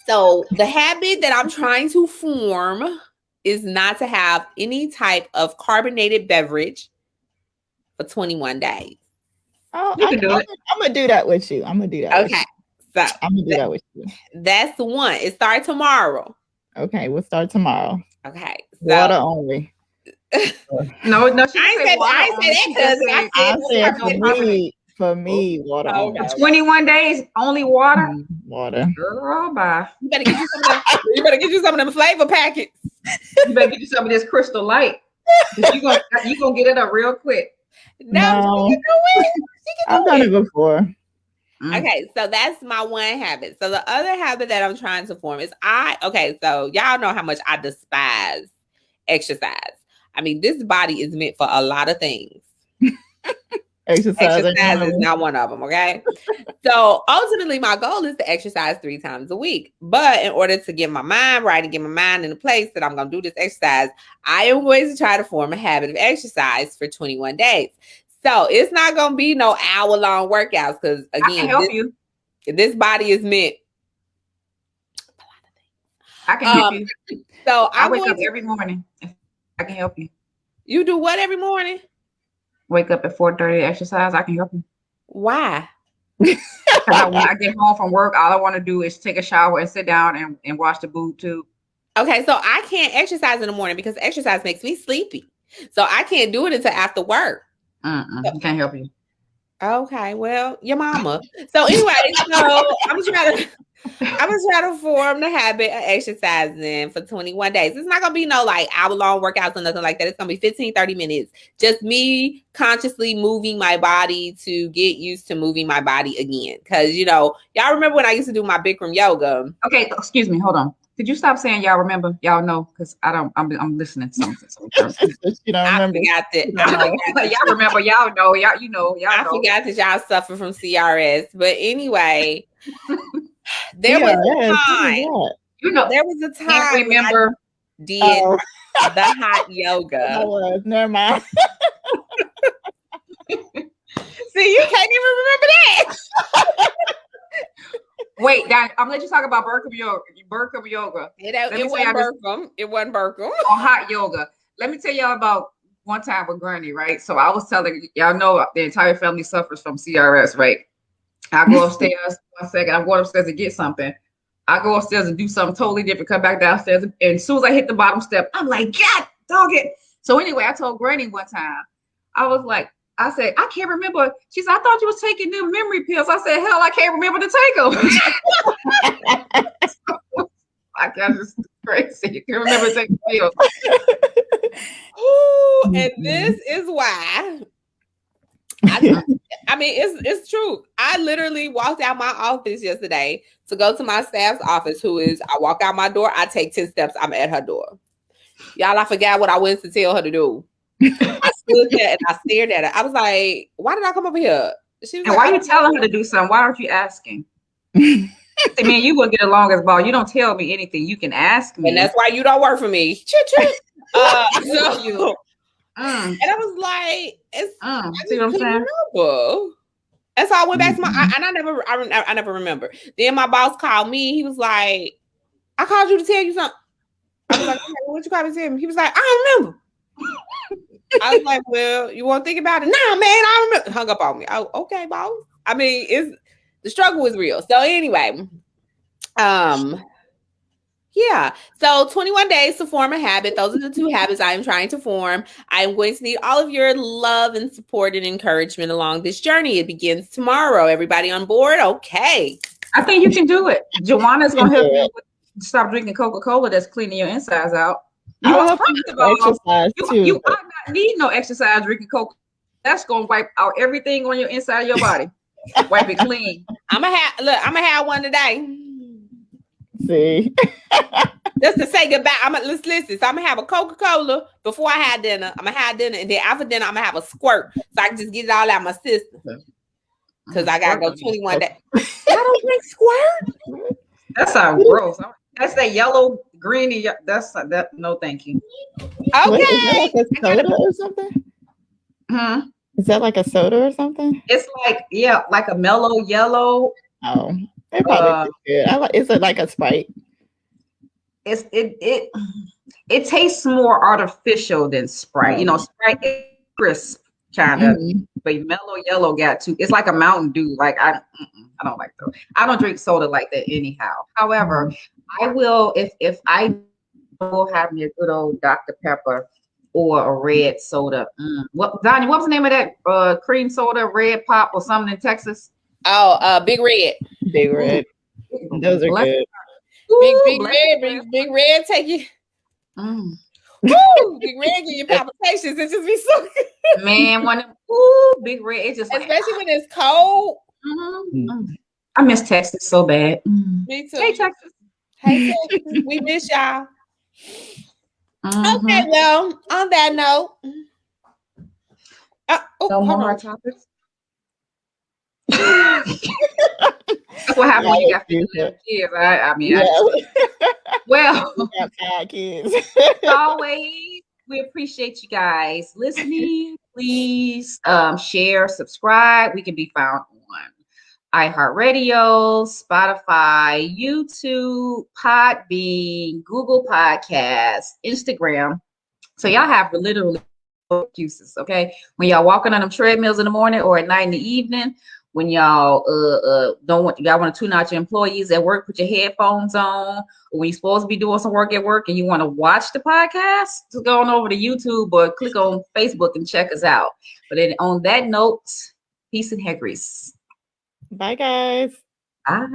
Speaker 2: So the habit that I'm trying to form is not to have any type of carbonated beverage for 21 days.
Speaker 3: Oh,
Speaker 1: You can do it.
Speaker 3: I'm gonna do that with you. I'm gonna do that.
Speaker 2: Okay. So
Speaker 3: I'm gonna do that with you.
Speaker 2: that's the one. It starts tomorrow.
Speaker 3: Okay, we'll start tomorrow.
Speaker 2: Okay. So,
Speaker 3: Water only.
Speaker 1: No, she
Speaker 2: I
Speaker 1: didn't say
Speaker 2: ain't
Speaker 1: water
Speaker 2: say
Speaker 1: only.
Speaker 2: that
Speaker 1: She
Speaker 2: because
Speaker 1: just
Speaker 2: I
Speaker 1: said
Speaker 3: I said for me, water
Speaker 2: Oh,
Speaker 3: only.
Speaker 2: okay.
Speaker 1: 21 days, only water.
Speaker 3: Water.
Speaker 1: Girl, bye.
Speaker 2: You better get you some of them. You better get you some of them flavor packets.
Speaker 1: You better get you some of this Crystal Light. You gonna get it up real quick.
Speaker 2: No, she can do it.
Speaker 3: I've done it before.
Speaker 2: Okay, so that's my one habit. So the other habit that I'm trying to form is so y'all know how much I despise exercise. I mean, this body is meant for a lot of things. Exercise is not one of them, okay? So ultimately, my goal is to exercise 3 times a week. But in order to get my mind right and get my mind in a place that I'm going to do this exercise, I am going to try to form a habit of exercise for 21 days. So it's not going to be no hour-long workouts because, again,
Speaker 1: I can help you.
Speaker 2: This body is meant.
Speaker 1: I can help you.
Speaker 2: So
Speaker 1: I wake up every morning. I can help you.
Speaker 2: You do what every morning?
Speaker 1: Wake up at 4:30 exercise. I can help you.
Speaker 2: Why?
Speaker 1: Because when I get home from work, all I want to do is take a shower and sit down and watch the boob tube.
Speaker 2: Okay, so I can't exercise in the morning because exercise makes me sleepy. So I can't do it until after work.
Speaker 1: Can't help you.
Speaker 2: Okay, well, your mama. So anyway, so I'm gonna try to form the habit of exercising for 21 days. It's not gonna be no like hour-long workouts or nothing like that. It's gonna be 15-30 minutes. Just me consciously moving my body to get used to moving my body again. Cause y'all remember when I used to do my Bikram yoga.
Speaker 1: Okay, excuse me, hold on. Could you stop saying y'all remember? Y'all know, because I'm listening to something.
Speaker 3: You don't remember.
Speaker 1: Y'all remember, y'all know, y'all know.
Speaker 2: I forgot that y'all suffer from CRS. But anyway, there was a time. There was a time
Speaker 1: I remember
Speaker 2: when I did the hot yoga.
Speaker 3: Never mind.
Speaker 2: See, you can't even remember that.
Speaker 1: Wait, I'm gonna let you talk about Bikram yoga.
Speaker 2: It wasn't Bikram.
Speaker 1: On hot yoga. Let me tell y'all about one time with Granny, right? So I was telling y'all know the entire family suffers from CRS, right? I go upstairs 1 second. I'm going upstairs to get something. I go upstairs and do something totally different. Come back downstairs, and as soon as I hit the bottom step, I'm like, God, dog it. So anyway, I told Granny one time, I said, I can't remember. She said, I thought you was taking them memory pills. I said, hell, I can't remember to take them. I got this crazy. You can remember taking pills.
Speaker 2: Ooh, and this is why. I mean, it's true. I literally walked out my office yesterday to go to my staff's office. I walk out my door, I take 10 steps, I'm at her door. Y'all, I forgot what I went to tell her to do. I stood there and I stared at her. I was like, why did I come over here? She was
Speaker 1: and why are you telling her to do something? Why aren't you asking? I mean, you will get along as ball. You don't tell me anything. You can ask me.
Speaker 2: And that's why you don't work for me. And I was like,
Speaker 1: see what I'm saying?
Speaker 2: Remember. And so I went back to I never remember. Then my boss called me. He was like, I called you to tell you something. I was like, okay, what you called me to tell me? He was like, I don't remember. I was like, well, you want to think about it? Nah, man, I remember. Hung up on me. Oh, okay, boss. I mean, the struggle is real. So anyway, yeah. So 21 days to form a habit. Those are the 2 habits I am trying to form. I am going to need all of your love and support and encouragement along this journey. It begins tomorrow. Everybody on board? Okay.
Speaker 1: I think you can do it. Joanna's going to help you stop drinking Coca-Cola that's cleaning your insides out. You are not need no exercise drinking Coke. That's gonna wipe out everything on your inside of your body. Wipe it clean.
Speaker 2: I'm gonna have one today.
Speaker 3: See,
Speaker 2: just to say goodbye. Let's listen. So I'm gonna have a Coca-Cola before I have dinner. I'm gonna have dinner, and then after dinner, I'm gonna have a squirt so I can just get it all out my system. Because I gotta go 21 days. I don't drink squirt.
Speaker 1: That sounds gross. That's that yellow, greeny. That's that. No, thank you.
Speaker 2: Okay.
Speaker 3: Wait, is that like a soda or something? Is that like a soda or something?
Speaker 1: It's like like a mellow yellow.
Speaker 3: Oh, It probably tastes good. I like. Is it like a Sprite?
Speaker 1: It tastes more artificial than Sprite. You know, Sprite is crisp kind of,
Speaker 3: Mhm.
Speaker 1: but mellow yellow got too. It's like a Mountain Dew. Like I don't like those. I don't drink soda like that anyhow. However, I will if I will have me a good old Dr. Pepper or a red soda. What Donnie? What was the name of that cream soda? Red Pop or something in Texas?
Speaker 2: Oh, Big Red.
Speaker 3: Big Red. Those are
Speaker 1: Bless-
Speaker 3: good.
Speaker 2: Big
Speaker 1: bless-
Speaker 2: Red. Big Red take you.
Speaker 1: Mm.
Speaker 2: Woo, Big Red give you palpitations. It just be so good.
Speaker 1: Man, Big Red. It's just like,
Speaker 2: Especially when it's cold.
Speaker 1: I miss Texas so bad.
Speaker 2: Me too.
Speaker 1: Hey, Texas.
Speaker 2: Hey, Texas. We miss y'all.
Speaker 1: Mhm.
Speaker 2: Okay, well, on that note.
Speaker 1: No
Speaker 2: hold
Speaker 1: more
Speaker 2: on.
Speaker 1: topics. That's what happened when you got 50 kids. I mean, well,
Speaker 3: we got 5 kids.
Speaker 1: as always, we appreciate you guys listening. Please share, subscribe. We can be found on iHeartRadio, Spotify, YouTube, Podbean, Google Podcasts, Instagram. So y'all have literally excuses, okay? When y'all walking on them treadmills in the morning or at night in the evening, when y'all y'all want to tune out your employees at work, put your headphones on, or when you're supposed to be doing some work at work and you want to watch the podcast, just go on over to YouTube or click on Facebook and check us out. But then on that note, peace and hair grease.
Speaker 3: Bye, guys.
Speaker 1: Bye.